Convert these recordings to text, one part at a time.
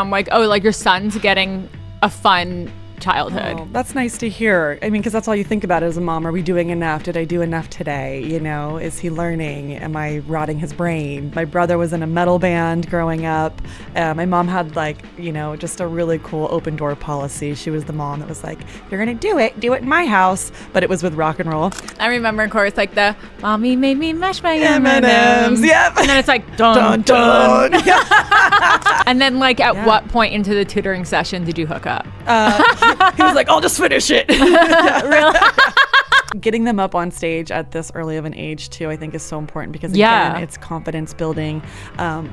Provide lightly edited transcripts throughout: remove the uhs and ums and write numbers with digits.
I'm like, oh, like your son's getting a fun childhood. Oh, that's nice to hear. I mean, because that's all you think about as a mom. Are we doing enough? Did I do enough today? You know, is he learning? Am I rotting his brain? My brother was in a metal band growing up. My mom had just a really cool open door policy. She was the mom that was like, you're going to do it in my house. But it was with rock and roll. I remember, of course, like the mommy made me mash my M&Ms. Yep. And then it's like, dun, dun. And then like at what point into the tutoring session did you hook up? He was like, I'll just finish it. Really? Getting them up on stage at this early of an age too, I think is so important because again, it's confidence building.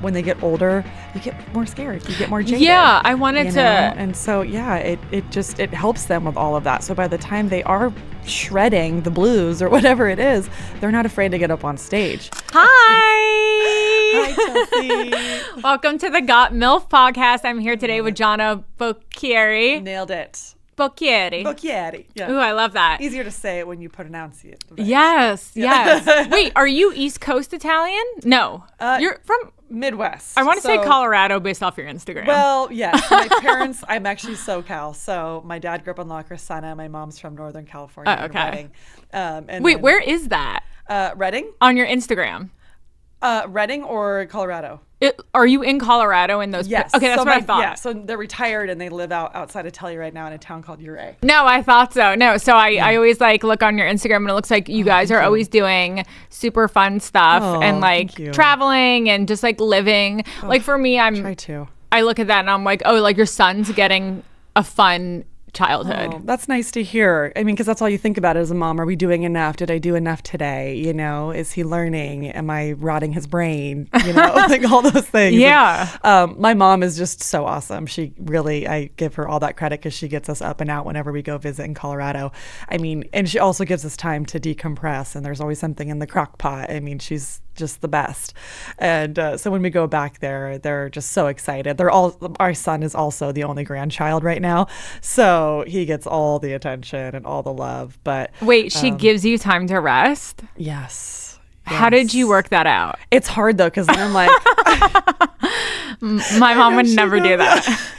When they get older, you get more scared, you get more jaded. Yeah, I wanted to. And so it helps them with all of that. So by the time they are shredding the blues or whatever it is, they're not afraid to get up on stage. Hi, Chelsea. Welcome to the Got Milf Podcast. I'm here today with Jana Bocchieri. Nailed it. Bocchieri. Yeah. Ooh, I love that. Easier to say it when you pronounce it. Right? Yes. Wait, are you East Coast Italian? No. You're from Midwest. I want to say Colorado based off your Instagram. Well, yes. My parents, I'm actually SoCal. So my dad grew up in La Crescenta. My mom's from Northern California. Okay. And wait, where is that? Redding. On your Instagram. Redding or Colorado? Are you in Colorado in those? Yes. Okay, that's what I thought. Yeah, so they're retired and they live outside of Telly right now in a town called Uray. No, I thought so. No, so I always like look on your Instagram and it looks like you guys are always doing super fun stuff and like traveling and just like living. Like for me, I look at that and I'm like, oh, like your son's getting a fun childhood. Oh, that's nice to hear. I mean, because that's all you think about as a mom. Are we doing enough? Did I do enough today? You know, is he learning? Am I rotting his brain? You know, like all those things. Yeah. And, my mom is just so awesome. She really, I give her all that credit because she gets us up and out whenever we go visit in Colorado. I mean, and she also gives us time to decompress and there's always something in the crock pot. I mean, she's just the best. And so when we go back there, they're just so excited. Our son is also the only grandchild right now. So he gets all the attention and all the love. But wait, she gives you time to rest? Yes. How did you work that out? It's hard though, because then I'm like, my mom would never do that.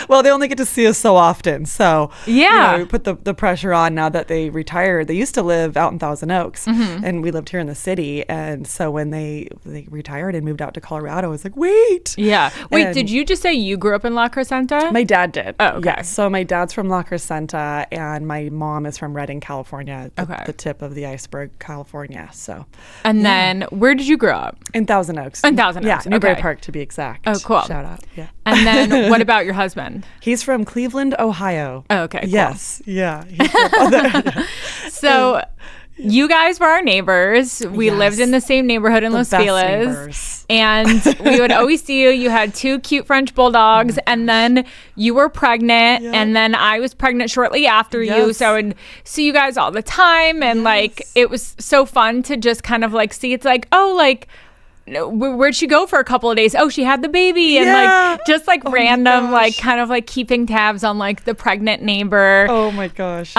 Well, they only get to see us so often. So we put the pressure on now that they retired. They used to live out in Thousand Oaks and we lived here in the city. And so when they retired and moved out to Colorado, I was like, wait. Yeah. Wait, did you just say you grew up in La Crescenta? My dad did. Oh, okay. Yes. So my dad's from La Crescenta and my mom is from Redding, California, the tip of the iceberg, California. So. And then where did you grow up? In Thousand Oaks. In Thousand Oaks. Yeah, Newberry Park to be exact. Oh, cool. Shout out. Yeah. And then what about your husband? He's from Cleveland, Ohio. Oh, okay. Cool. Yes. Yeah. So you guys were our neighbors. We lived in the same neighborhood in Los Feliz. And we would always see you. You had 2 cute French bulldogs. And then you were pregnant. And then I was pregnant shortly after you. So I would see you guys all the time. And like, it was so fun to just kind of like see. It's like, oh, like, where'd she go for a couple of days? Oh, she had the baby. And like just like random like kind of like keeping tabs on like the pregnant neighbor. Oh my gosh.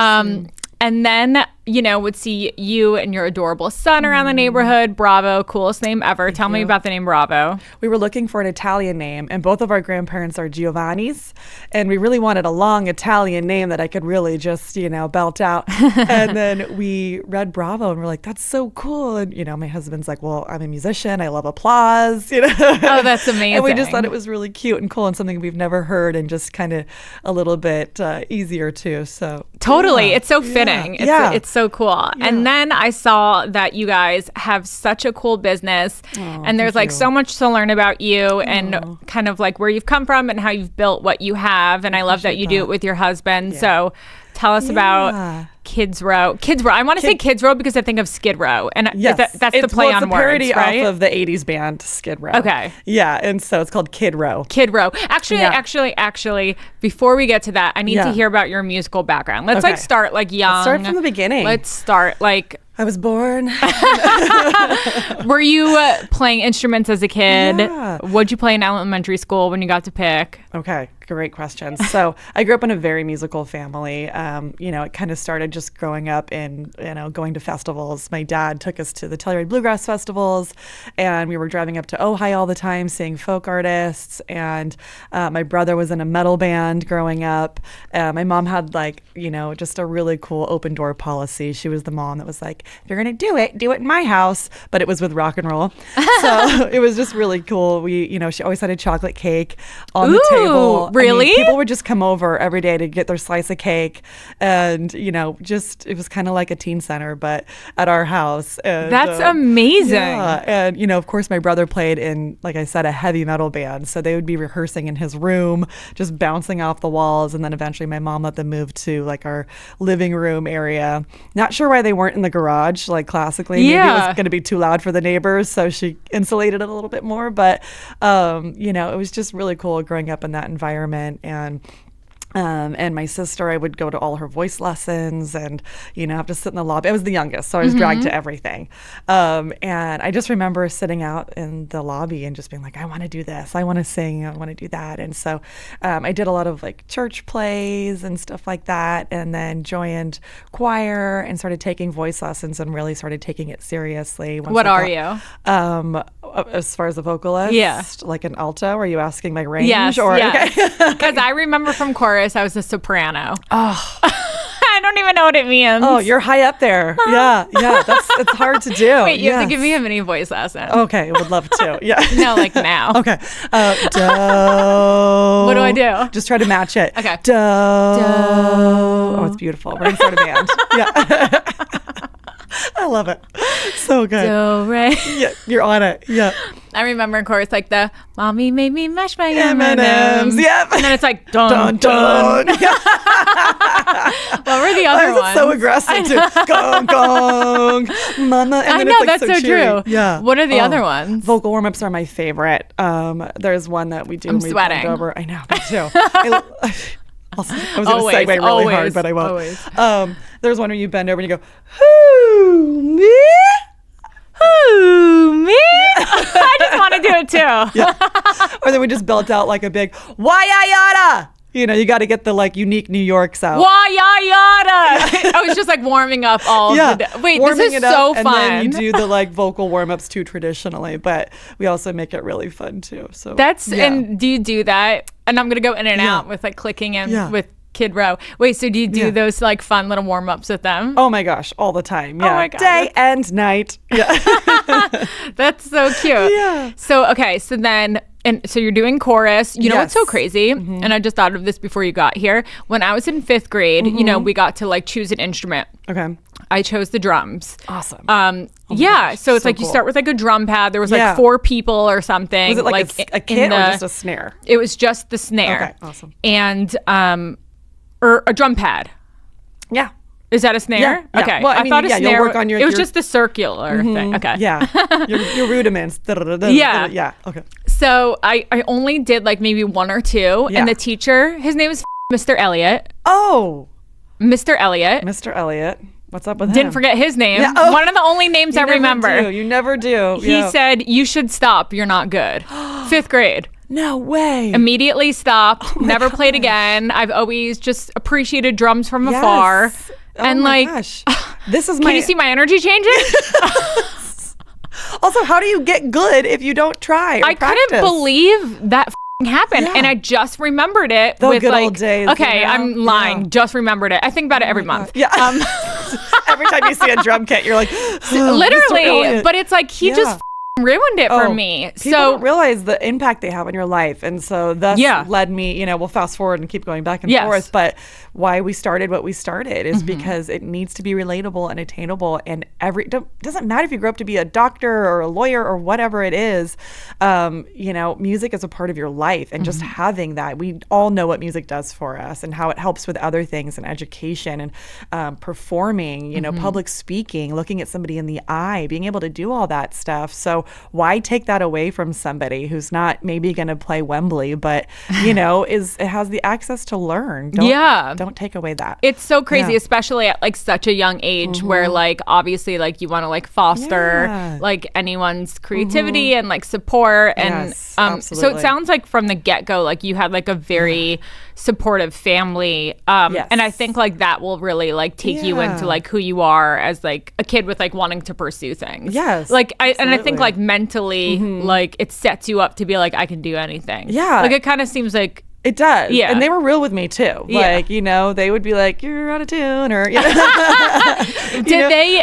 And then, you know, would see you and your adorable son around the neighborhood. Bravo, coolest name ever. Tell me about the name Bravo. We were looking for an Italian name, and both of our grandparents are Giovanni's, and we really wanted a long Italian name that I could really just, belt out. And then we read Bravo, and we're like, that's so cool. And, my husband's like, well, I'm a musician. I love applause. Oh, that's amazing. And we just thought it was really cute and cool and something we've never heard and just kind of a little bit easier too. So totally. It's so fitting. It's so cool. Yeah. And then I saw that you guys have such a cool business and there's like so much to learn about you and kind of like where you've come from and how you've built what you have. And I love that you do it with your husband. Yeah. So tell us about KID ROW. KID ROW. I want to say KID ROW because I think of Skid Row. And that's the play on words, right? It's a parody off of the 80s band Skid Row. Okay. Yeah, and so it's called KID ROW. KID ROW. Actually, before we get to that, I need to hear about your musical background. Let's like start like young. Let's start from the beginning. Let's start like... I was born. Were you playing instruments as a kid? Yeah. What'd you play in elementary school when you got to pick? Okay, great questions. So I grew up in a very musical family. It kind of started just growing up in, going to festivals. My dad took us to the Telluride Bluegrass festivals, and we were driving up to Ojai all the time, seeing folk artists. And my brother was in a metal band growing up. My mom had just a really cool open door policy. She was the mom that was like, if you're going to do it in my house. But it was with rock and roll. So it was just really cool. She always had a chocolate cake on the table. Really? People would just come over every day to get their slice of cake. And, it was kind of like a teen center, but at our house. And, that's amazing. Yeah. And, of course, my brother played in, like I said, a heavy metal band. So they would be rehearsing in his room, just bouncing off the walls. And then eventually my mom let them move to like our living room area. Not sure why they weren't in the garage, like classically. Maybe it was going to be too loud for the neighbors. So she insulated it a little bit more. But, it was just really cool growing up in that environment. And my sister, I would go to all her voice lessons and, have to sit in the lobby. I was the youngest, so I was dragged to everything. And I just remember sitting out in the lobby and just being like, I want to do this. I want to sing. I want to do that. And so I did a lot of like church plays and stuff like that, and then joined choir and started taking voice lessons and really started taking it seriously. What are you? As far as a vocalist? Yeah. Like an alto? Are you asking my range? Yes. Yes. Because I remember from chorus, I was a soprano. Oh. I don't even know what it means. Oh, you're high up there. Yeah. It's hard to do. Wait, you have to give me a mini voice lesson. Okay, would love to. Yeah. No, like now. Okay. Do. What do I do? Just try to match it. Okay. Do. Oh, it's beautiful. We're gonna start a band. Yeah. I love it. So good. Do, re. Yeah, you're on it. Yeah. I remember in chorus like the mommy made me mash my M&Ms. Yep. And then it's like dun dun. dun. What were the other ones? So aggressive too. Gong gong, mama. And I then know, it's like that's so cheery. true. Yeah. What are the other ones? Vocal warm-ups are my favorite. There's one that we do. I'm when sweating. We bend over. I know, me too. I was going to segue really hard, but I won't. Always. There's one where you bend over and you go, who, me? Who, me? I just want to do it too. Yeah. Or then we just belt out like a big, why-ya-yada. You got to get the like unique New York sound. Why-ya-yada. I was just like warming up all the day. Wait, warming this is so fun. And then you do the like vocal warm-ups too traditionally, but we also make it really fun too. So and do you do that? And I'm going to go in and out with like clicking in with KID ROW. Wait, so do you do those like fun little warm-ups with them? Oh my gosh, all the time. Yeah. Oh my God. Day and night. Yeah. That's so cute. Yeah. So, okay, so you're doing chorus. You know what's so crazy? And I just thought of this before you got here. When I was in 5th grade, we got to like choose an instrument. Okay. I chose the drums. Awesome. Gosh, so it's like cool. You start with like a drum pad. There was like 4 people or something. Was it like a kit or just a snare? It was just the snare. Okay, awesome. And or a drum pad. Yeah. Is that a snare? Yeah. Okay. Well, I thought a snare. You'll work on it was just the circular thing. Okay. Yeah. Your rudiments. Yeah. Yeah. Okay. So I only did like maybe 1 or 2, and the teacher, his name is Mr. Elliott. Oh. Mr. Elliott. Mr. Elliott. What's up with him? Didn't forget his name. Yeah. Oh. One of the only names I remember. You never do. He said, "You should stop. You're not good." 5th grade. No way. Immediately stopped. Never played again. I've always just appreciated drums from afar. And gosh. This is Can you see my energy changing? Also, how do you get good if you don't try or practice? Couldn't believe that happened, and I just remembered it. The with good like, old days. Okay, I'm lying. Just remembered it. I think about it every month. Yeah. Every time you see a drum kit, you're like, literally. But it's like he just ruined it for me. People don't realize the impact they have on your life, and so that's led me. We'll fast forward and keep going back and forth. But why we started what we started is because it needs to be relatable and attainable. And doesn't matter if you grow up to be a doctor or a lawyer or whatever it is. Music is a part of your life, and just having that, we all know what music does for us and how it helps with other things and education and performing. Public speaking, looking at somebody in the eye, being able to do all that stuff. So So why take that away from somebody who's not maybe going to play Wembley, but, you know, it has the access to learn. Don't take away that. It's so crazy, especially at like such a young age where like obviously like you want to like foster like anyone's creativity and like support. And so it sounds like from the get-go, like you had like a very supportive family. And I think like that will really like take you into like who you are as like a kid with like wanting to pursue things. Yes. Like I think like mentally like it sets you up to be like, I can do anything. Yeah. Like it kind of seems like it does. Yeah. And they were real with me too. Like, you know, they would be like, you're out of tune or, you know.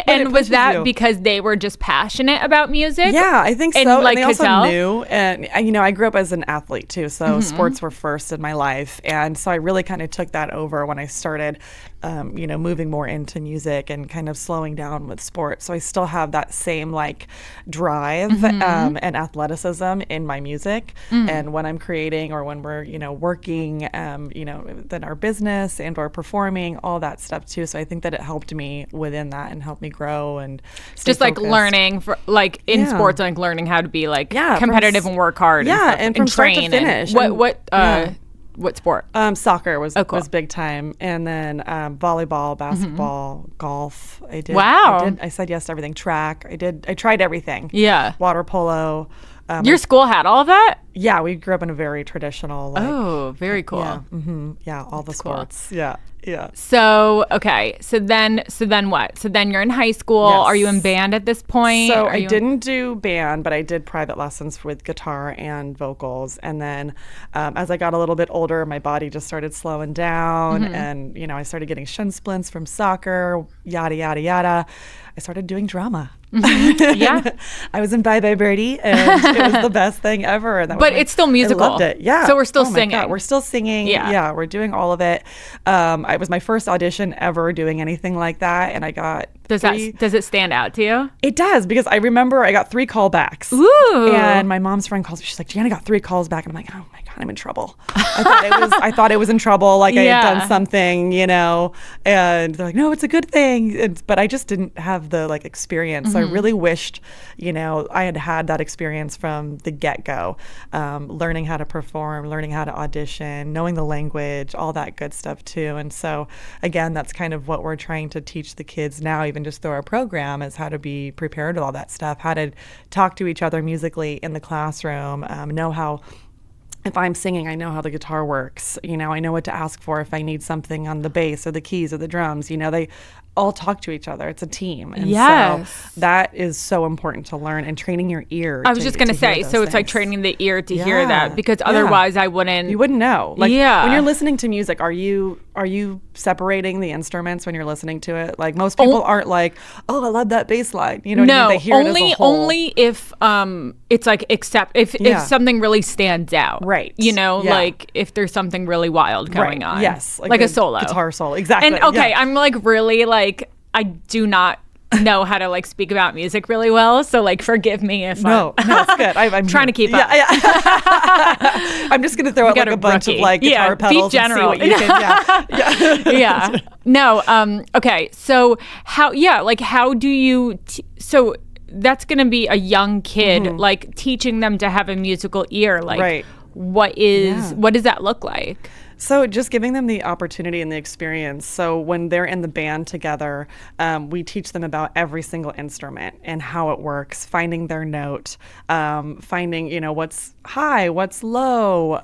And was that because they were just passionate about music? Yeah, I think so. And like they also knew. And, you know, I grew up as an athlete too. So sports were first in my life. And so I really kind of took that over when I started, you know, moving more into music and kind of slowing down with sports. So I still have that same like drive and athleticism in my music. And when I'm creating or when we're, you know, working, you know, then our business and or performing, all that stuff too. So I think that it helped me within that and helped me grow and stay just like focused. Learning for like in sports, like learning how to be like competitive and work hard. And from start to finish. What sport? Soccer was big time, and then volleyball, basketball, golf. I did. Wow. I said yes to everything. Track. I tried everything. Yeah. Water polo. Your school had all of that? Yeah, we grew up in a very traditional. Like, very cool. Yeah, all the sports. Cool. Yeah. So okay, so then what? So then you're in high school. Yes. Are you in band at this point? So I didn't do band, but I did private lessons with guitar and vocals. And then as I got a little bit older, my body just started slowing down, and you know, I started getting shin splints from soccer, yada yada yada. I started doing drama. Yeah. I was in Bye Bye Birdie, and it was the best thing ever. And but it's still musical. I loved it. Yeah. So we're still singing. God, we're still singing. Yeah. We're doing all of it. It was my first audition ever doing anything like that, and I got. Does it stand out to you? It does, because I remember I got 3 callbacks. Ooh. And my mom's friend calls me. She's like, Jana got 3 calls back, and I'm like, oh my God, I'm in trouble. I thought it was in trouble, like I had done something, you know. And they're like, no, it's a good thing. But I just didn't have the like experience. So I really wished, you know, I had that experience from the get-go, learning how to perform, learning how to audition, knowing the language, all that good stuff too. And so again, that's kind of what we're trying to teach the kids now, even just through our program, is how to be prepared with all that stuff, how to talk to each other musically in the classroom, know how. If I'm singing, I know how the guitar works. You know, I know what to ask for if I need something on the bass or the keys or the drums. You know, they all talk to each other. It's a team. And so that is so important to learn, and training your ear. I was just going to say, so it's like training the ear to hear that, because otherwise you wouldn't know. Like when you're listening to music, are you separating the instruments when you're listening to it? Like most people aren't like, oh, I love that bass line. You know what I mean? They hear it as a whole. Only if it's like if something really stands out. Right. You know, like if there's something really wild going on. Yes. Like a solo. Guitar solo. Exactly. And I'm like really like, I do not know how to like speak about music really well, so like forgive me if no, it's good. I'm trying to keep up. Yeah. I'm just gonna throw out like a bunch of like guitar pedals general. and see what you can. Yeah. No. Okay. So how do you? So that's gonna be a young kid, like teaching them to have a musical ear. Like, what does that look like? So just giving them the opportunity and the experience. So when they're in the band together, we teach them about every single instrument and how it works, finding their note, finding, you know, what's high, what's low,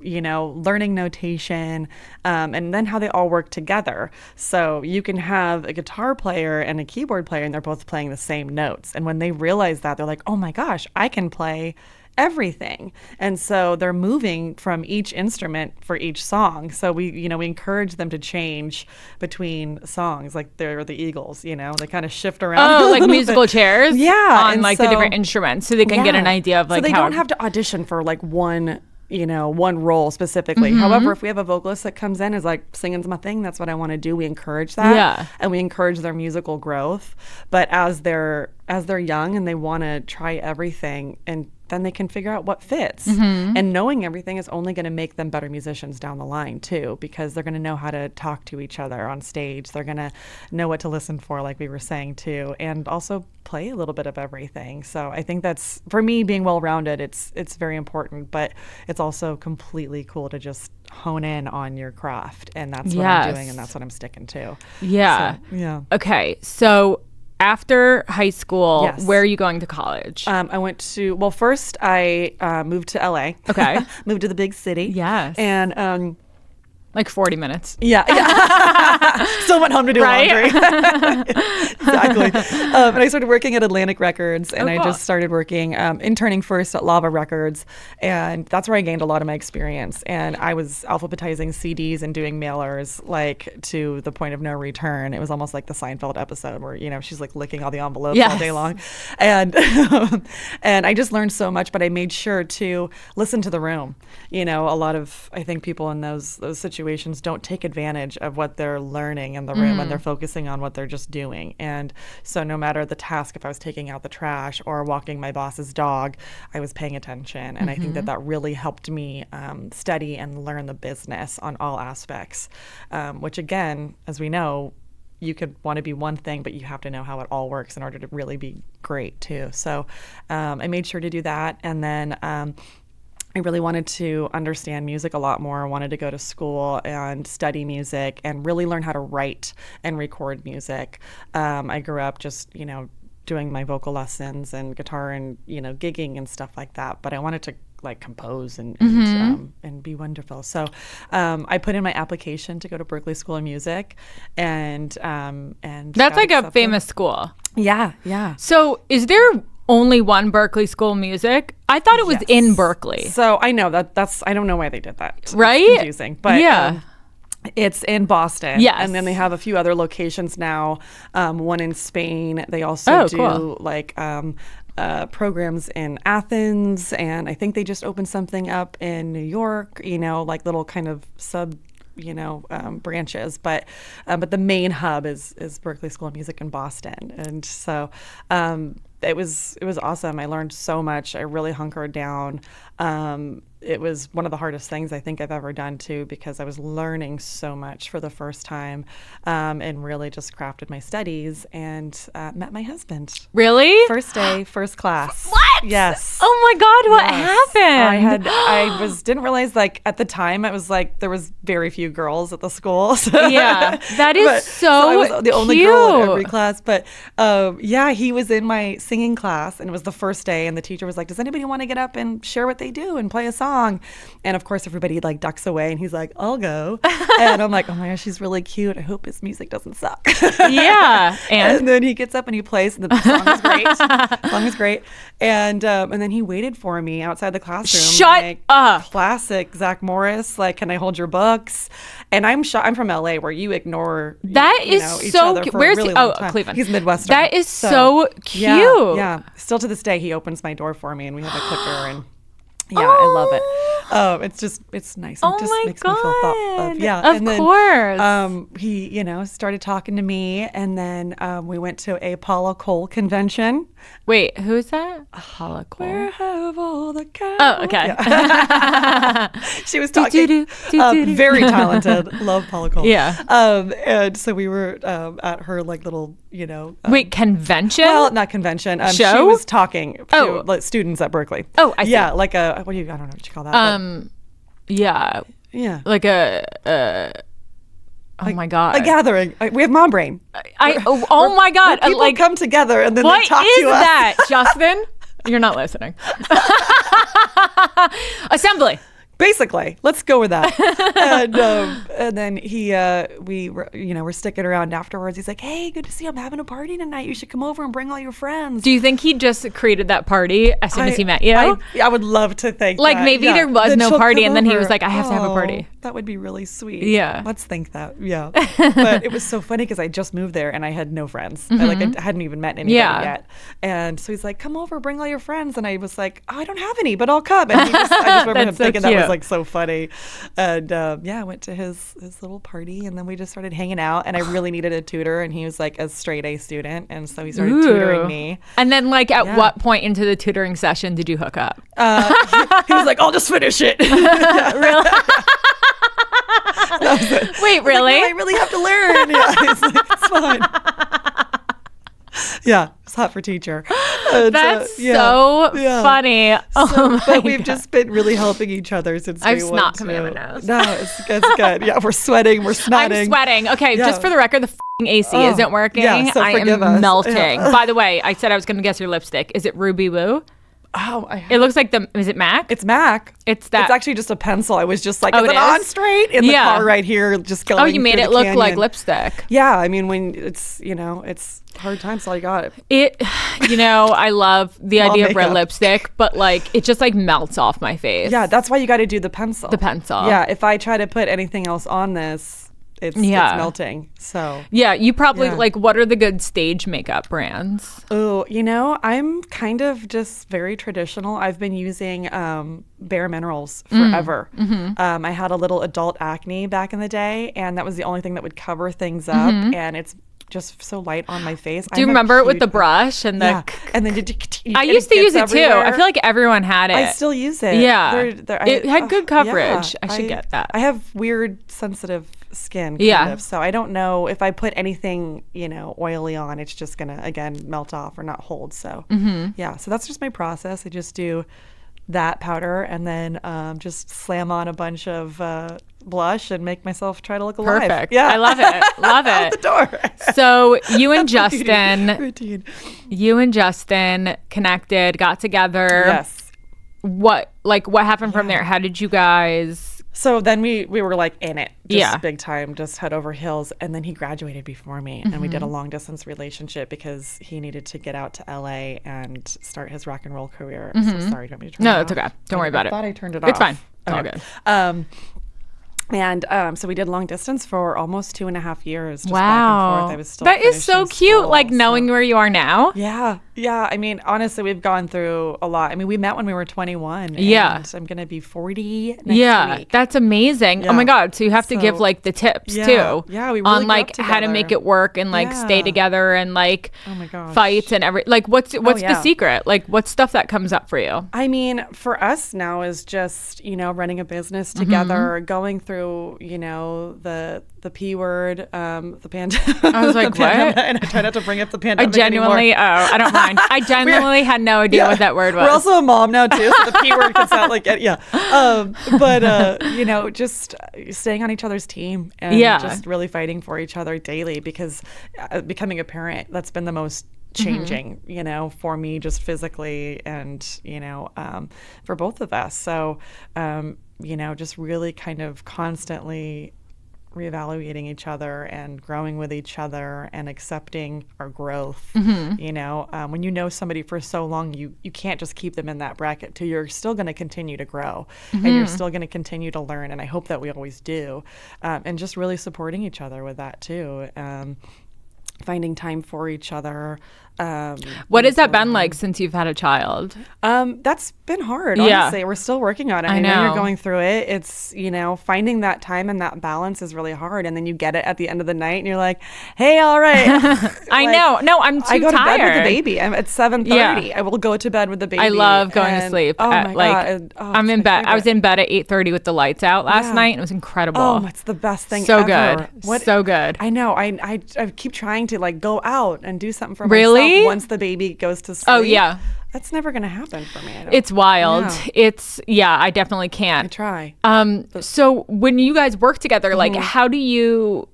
you know, learning notation, and then how they all work together. So you can have a guitar player and a keyboard player, and they're both playing the same notes. And when they realize that, they're like, oh my gosh, I can play everything. And so they're moving from each instrument for each song. So we encourage them to change between songs, like they're the Eagles, you know, they kind of shift around. Oh, like musical chairs? Yeah. On like the different instruments, so they can get an idea of like so they don't have to audition for like one role specifically. However, if we have a vocalist that comes in is like, singing's my thing, that's what I want to do, we encourage that. Yeah. And we encourage their musical growth. But as they're young and they want to try everything and then they can figure out what fits. And knowing everything is only going to make them better musicians down the line too, because they're going to know how to talk to each other on stage. They're going to know what to listen for, like we were saying too, and also play a little bit of everything. So I think that's, for me, being well-rounded, it's very important, but it's also completely cool to just hone in on your craft, and that's what I'm doing, and that's what I'm sticking to. Yeah. So, yeah. Okay. So after high school, where are you going to college? I went to, well, first I moved to LA. Okay. Moved to the big city. Yes. And like 40 minutes. Yeah. Still went home to do laundry. Exactly. And I started working at Atlantic Records, and I just started working, interning first at Lava Records. And that's where I gained a lot of my experience. And I was alphabetizing CDs and doing mailers, like, to the point of no return. It was almost like the Seinfeld episode where, you know, she's like licking all the envelopes all day long. And and I just learned so much, but I made sure to listen to the room. You know, a lot of, I think, people in those situations don't take advantage of what they're learning in the room, and they're focusing on what they're just doing. And so no matter the task, if I was taking out the trash or walking my boss's dog, I was paying attention. And I think that really helped me study and learn the business on all aspects, which, again, as we know, you could want to be one thing, but you have to know how it all works in order to really be great too. So I made sure to do that. And then I really wanted to understand music a lot more. I wanted to go to school and study music and really learn how to write and record music. I grew up just, you know, doing my vocal lessons and guitar and, you know, gigging and stuff like that. But I wanted to like compose and be wonderful. So I put in my application to go to Berklee School of Music, and that's like a famous school. Yeah, yeah. So is there only one Berklee School of Music? I thought it was in Berkeley. So I know that's I don't know why they did that. Right? It's confusing. But yeah. It's in Boston. Yes. And then they have a few other locations now. One in Spain. They also do like programs in Athens, and I think they just opened something up in New York, you know, like little kind of sub, you know, branches, but the main hub is Berklee School of Music in Boston. And so it was awesome. I learned so much. I really hunkered down. It was one of the hardest things I think I've ever done too, because I was learning so much for the first time, and really just crafted my studies and met my husband. Really? First day, first class. What? Yes. Oh my God, what happened? Didn't realize, like, at the time it was like there was very few girls at the school. So yeah, that is so I was the only cute. girl in every class. But yeah, he was in my singing class, and it was the first day, and the teacher was like, "Does anybody want to get up and share what they do and play a song?" And of course everybody like ducks away, and he's like, "I'll go." And I'm like, "Oh my gosh, she's really cute. I hope his music doesn't suck." Yeah. And then he gets up and he plays, and the song is great. The song is great. And then he waited for me outside the classroom. Shut up. Classic Zach Morris, like, "Can I hold your books?" And I'm from LA, where you ignore that each so other cute. for Where's a really he? long time. Cleveland. He's Midwestern. That is so cute. Yeah. Still to this day, he opens my door for me, and we have a clicker, and yeah, I love it. It's nice. It just makes me feel thought of. Yeah, of course. He, you know, started talking to me, and then we went to a Paula Cole convention. Wait, who is that? Paula Cole. Where have all the cows? Oh, okay. Yeah. She was talking. Very talented. Love Paula Cole. Yeah. And so we were at her like little, you know. Wait, convention? Well, not convention. Show? She was talking to like, students at Berklee. Oh, I see. Yeah, like I don't know what you call that. Yeah. Yeah. Like oh my God. A gathering. We have mom brain. Oh my God. Where people come together and then they talk to us. What is that, Justin? You're not listening. Assembly. Basically, let's go with that. And then we're sticking around afterwards. He's like, "Hey, good to see you. I'm having a party tonight. You should come over and bring all your friends." Do you think he just created that party as soon as he met you? I would love to think like that. Maybe there was no party, and then he was like, "I have to have a party." That would be really sweet. Yeah, let's think that. Yeah, but it was so funny because I just moved there and I had no friends. I hadn't even met anybody yet. And so he's like, "Come over, bring all your friends." And I was like, "Oh, I don't have any, but I'll come." And I just remember him thinking that was like so funny. And I went to his his little party, and then we just started hanging out, and I really needed a tutor, and he was like a straight A student, and so he started tutoring me. And then like at what point into the tutoring session did you hook up? He was like, I'll just finish it. Really? Wait, really? Like, no, I really have to learn. Yeah, it's like, it's fine. Yeah, it's hot for teacher. That's so funny. But we've just been really helping each other since I've we went snot coming out of my nose. No, it's good. Yeah, we're sweating. We're snotting. I'm sweating. Okay, just for the record, the AC isn't working. Yeah, so I am melting. Yeah. By the way, I said I was going to guess your lipstick. Is it Ruby Woo? Oh, it looks like is it MAC? It's MAC. It's actually just a pencil. I was just like, is it on straight? In the car right here, just going. Oh, you made it look like lipstick. Yeah, I mean, when it's, it's hard times, so I got it. I love the idea of red lipstick, but like, it just like melts off my face. Yeah, that's why you got to do the pencil. The pencil. Yeah, if I try to put anything else on this, it's melting. So yeah, you probably like, what are the good stage makeup brands? Oh, I'm kind of just very traditional. I've been using Bare Minerals forever. I had a little adult acne back in the day, and that was the only thing that would cover things up, and it's just so light on my face. Do you remember it with the brush and the and then I used to use it too. I feel like everyone had it. I still use it. Yeah, it had good coverage. I should get that. I have weird sensitive skin, kind of, so I don't know if I put anything oily on, it's just gonna again melt off or not hold. So so that's just my process. I just do that powder and then just slam on a bunch of blush and make myself try to look alive. Perfect. Yeah, I love it. Love it. Out the door. So you and Justin connected, got together. Yes. What happened from there? How did you guys? So then we were like in it, just big time, just head over heels. And then he graduated before me, and we did a long distance relationship because he needed to get out to LA and start his rock and roll career. So sorry, do you want me to turn it off? No, it's okay. Don't worry about it. I thought I turned it off. It's fine. It's all good. And so we did long distance for almost 2.5 years. Just wow. Back and forth. I was still that is so cute, school, like knowing where you are now. Yeah. Yeah. I mean, honestly, we've gone through a lot. I mean, we met when we were 21. Yeah. And I'm going to be 40 next week. That's amazing. Yeah. Oh my God. So you have to give like the tips too. Yeah. We really on like how to make it work and like stay together and like fights and like what's the secret? Like what's stuff that comes up for you? I mean, for us now is just, running a business together, going through, the P word, the pandemic. I was like, what? And I try not to bring up the pandemic anymore. I don't mind. I genuinely had no idea what that word was. We're also a mom now too, so the P word can sound like it. Yeah. Just staying on each other's team and just really fighting for each other daily because becoming a parent, that's been the most changing, for me just physically and, for both of us. So, just really kind of constantly reevaluating each other and growing with each other and accepting our growth. When you know somebody for so long, you can't just keep them in that bracket too. You're still going to continue to grow and you're still going to continue to learn. And I hope that we always do. And just really supporting each other with that too. Finding time for each other. What has that been like since you've had a child? That's been hard, honestly. We're still working on it. I know you're going through it. It's, finding that time and that balance is really hard. And then you get it at the end of the night and you're like, hey, all right. I know. No, I'm too tired. I go to bed with the baby. I'm at 7:30. Yeah. I will go to bed with the baby. I love going to sleep. Oh my God. I'm in bed. I was in bed at 8:30 with the lights out last night and it was incredible. Oh, it's the best thing so ever. Good. So good. I know. I keep trying to go out and do something for myself once the baby goes to sleep. Oh yeah. That's never going to happen for me. It's wild. Yeah. I definitely can't. I try. So when you guys work together, like how do you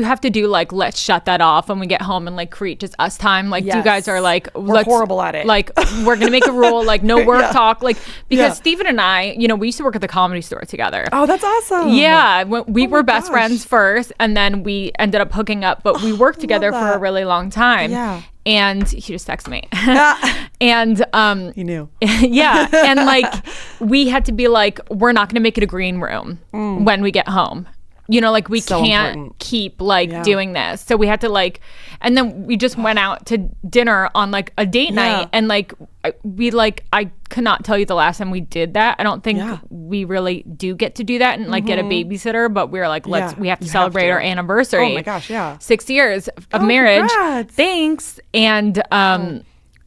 have to do like, let's shut that off when we get home and like create just us time? Like, do you guys are like, we're horrible at it. Like, we're going to make a rule, like no work talk. Like, because Stephen and I, we used to work at the Comedy Store together. Oh, that's awesome. Yeah. We were best friends first and then we ended up hooking up, but we worked together for a really long time. Yeah. And he just texted me. And he knew. Yeah. And like we had to be like, we're not going to make it a green room when we get home. You know, like we So can't important. keep like doing this. So we had to like, and then we just went out to dinner on like a date night, and like I could not tell you the last time we did that. I don't think we really do get to do that and like get a babysitter, but we were like, we have to celebrate our anniversary. Oh my gosh, 6 years of marriage. Congrats. Thanks.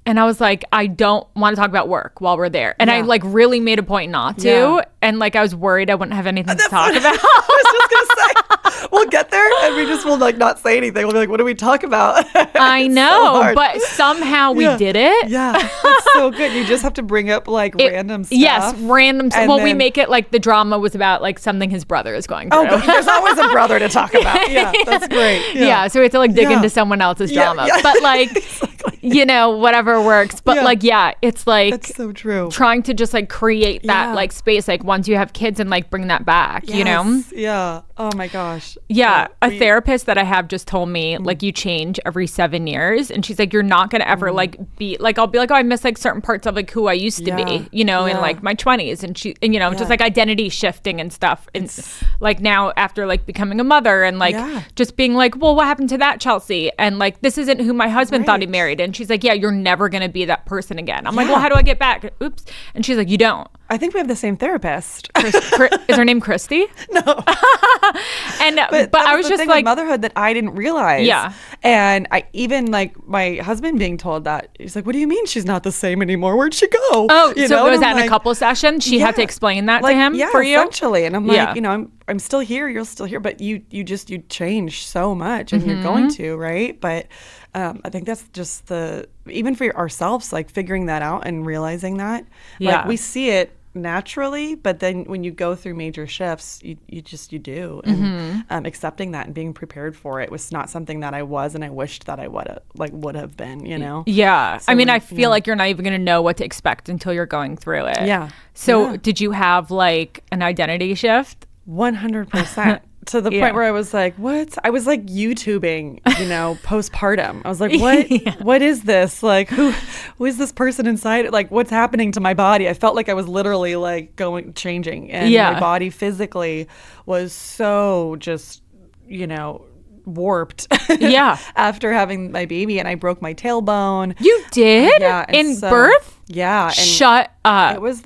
And I was like, I don't want to talk about work while we're there. And I like really made a point not to. Yeah. And like I was worried I wouldn't have anything to talk about. I was just gonna say, we'll get there and we just will like not say anything. We'll be like, what do we talk about? I know, but somehow we did it. Yeah, that's so good. You just have to bring up like random stuff. Yes, random stuff. Well, we then- make it like the drama was about like something his brother is going through. Oh, but there's always a brother to talk about. Yeah, that's great. Yeah, so we have to like dig into someone else's drama. yeah. But like, you know, whatever works. But like, it's like That's so true. trying to just like create that like space, like once you have kids and like bring that back, you know? Yeah. Oh my gosh. Yeah. A therapist that I have just told me like you change every 7 years. And she's like, you're not going to ever like be like, I'll be like, oh, I miss like certain parts of like who I used to be, you know, in like my 20s. And you know, just like identity shifting and stuff. And like now after like becoming a mother and like just being like, well, what happened to that, Chelsea? And like, this isn't who my husband thought he married. And she's like, yeah, you're never going to be that person again. I'm like, well, how do I get back? Oops. And she's like, you don't. I think we have the same therapist. Is her name Christy? No. but I was just thing like with motherhood that I didn't realize. Yeah. And I even like my husband being told that, he's like, what do you mean she's not the same anymore? Where'd she go? Oh, you so know? was And I'm that in a like, couple sessions? She had to explain that like, to him for you? essentially. And I'm like, you know, I'm still here, you're still here, but you change so much and you're going to, right? But I think that's just even for ourselves, like figuring that out and realizing that. Like we see it naturally, but then when you go through major shifts, you do. And accepting that and being prepared for it was not something that I was, and I wished that I would have been, you know? Yeah. So I mean, I feel like you're not even going to know what to expect until you're going through it. Yeah. So did you have like an identity shift? 100%. To the point where I was like, what? I was like YouTubing, you know, postpartum. I was like, what? What is this? Like, who is this person inside? Like, what's happening to my body? I felt like I was literally like changing. And my body physically was so just, you know, warped. After having my baby, and I broke my tailbone. You did? In birth? Yeah. And shut up. It was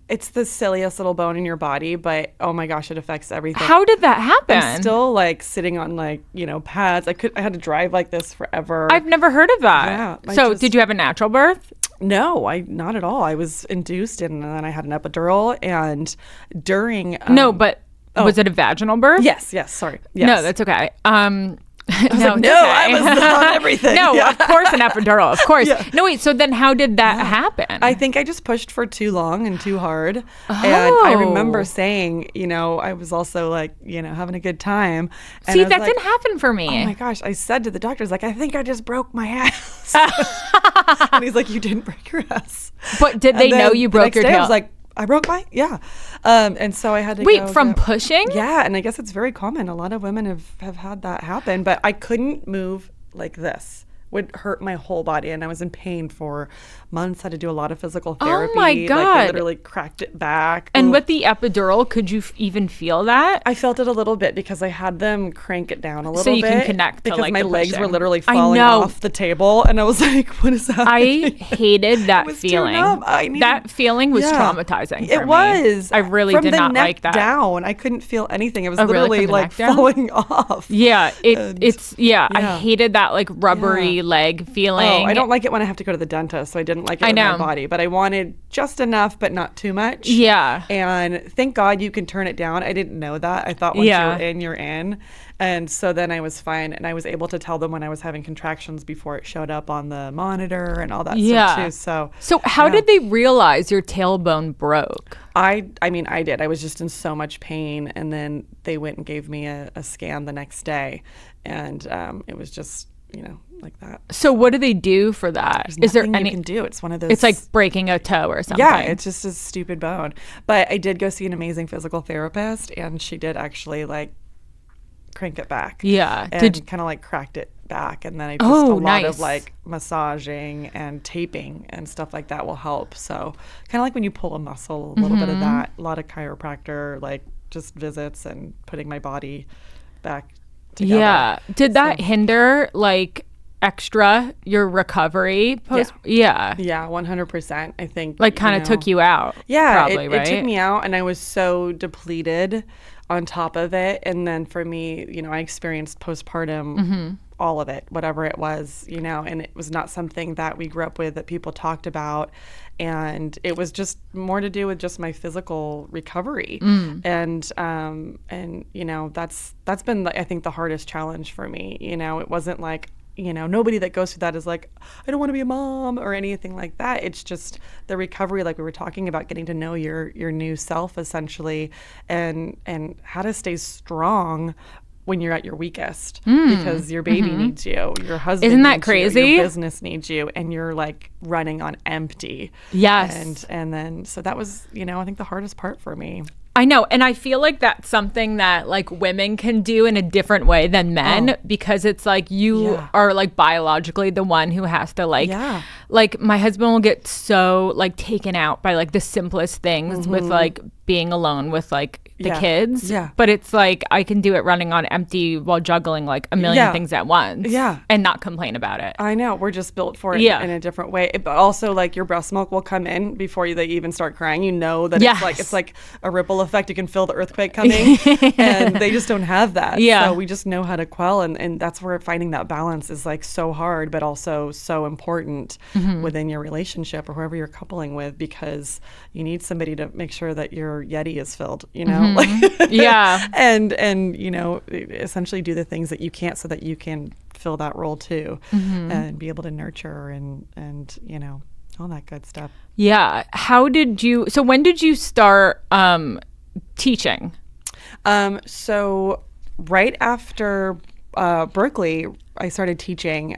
it's the silliest little bone in your body, but oh my gosh, it affects everything. How did that happen? I'm still like sitting on like, you know, pads. I had to drive like this forever. I've never heard of that. Yeah. So did you have a natural birth? No, not at all. I was induced, and then I had an epidural, and during was it a vaginal birth? Yes. Sorry. Yes. No, that's okay. I was I was on everything. No, of course an epidural, of course. No, wait, so then how did that happen? I think I just pushed for too long and too hard. And I remember saying, you know, I was also like, you know, having a good time. And see, that didn't happen for me. Oh my gosh. I said to the doctors, like, I think I just broke my ass. And he's like, you didn't break your ass. But did they know you broke your tail? I was like, I broke my, and so I had to wait, from pushing? Yeah, and I guess it's very common. A lot of women have had that happen, but I couldn't move like this. Would hurt my whole body, and I was in pain for months. Had to do a lot of physical therapy. Oh my God. Like, they literally cracked it back. And with the epidural, could you even feel that? I felt it a little bit because I had them crank it down a little bit. So you can connect because to like my the legs pushing. were literally falling off the table, and I was like, what is happening? I hated that feeling. That feeling was traumatizing for it me. was. I really did not like that. Down, I couldn't feel anything. It was literally like falling off. Yeah, I hated that like rubbery leg feeling. Oh, I don't like it when I have to go to the dentist, so I didn't like it in my body. But I wanted just enough, but not too much. Yeah. And thank God you can turn it down. I didn't know that. I thought once you're in. And so then I was fine, and I was able to tell them when I was having contractions before it showed up on the monitor and all that stuff too. So how did they realize your tailbone broke? I mean, I did. I was just in so much pain, and then they went and gave me a scan the next day, and it was just, you know, like that. So what do they do for that? Is there anything you can do? It's one of those. It's like breaking a toe or something. Yeah, it's just a stupid bone. But I did go see an amazing physical therapist, and she did actually like crank it back. Yeah, and kind of like cracked it back, and then I just a lot of like massaging and taping and stuff like that will help. So kind of like when you pull a muscle, a little bit of that. A lot of chiropractor, like just visits and putting my body back together. Yeah. Did that hinder like extra your recovery post? Yeah. Yeah, 100%. I think like kind of took you out. Yeah, probably, right? It took me out, and I was so depleted on top of it. And then for me, you know, I experienced postpartum, all of it, whatever it was, you know, and it was not something that we grew up with, that people talked about. And it was just more to do with just my physical recovery. And you know, that's been, I think, the hardest challenge for me. You know, it wasn't like, you know, nobody that goes through that is like, I don't want to be a mom or anything like that. It's just the recovery, like we were talking about, getting to know your new self essentially, and how to stay strong when you're at your weakest, because your baby needs you, your husband isn't that needs crazy? You, your business needs you, and you're like running on empty. Yes. And then so that was, you know, I think the hardest part for me. I know. And I feel like that's something that like women can do in a different way than men, because it's like you are like biologically the one who has to like, like my husband will get so like taken out by like the simplest things with like being alone with like the kids. But it's like I can do it running on empty while juggling like a million things at once. And not complain about it. I know. We're just built for it in a different way. But also like your breast milk will come in before they even start crying. You know that it's like a ripple effect. You can feel the earthquake coming, and they just don't have that. So we just know how to quell, and that's where finding that balance is like so hard, but also so important within your relationship or whoever you're coupling with, because you need somebody to make sure that your Yeti is filled, you know? And you know, essentially do the things that you can't, so that you can fill that role too, and be able to nurture and you know, all that good stuff. Yeah. So when did you start teaching? So right after Berkeley, I started teaching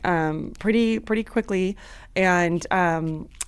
pretty quickly, and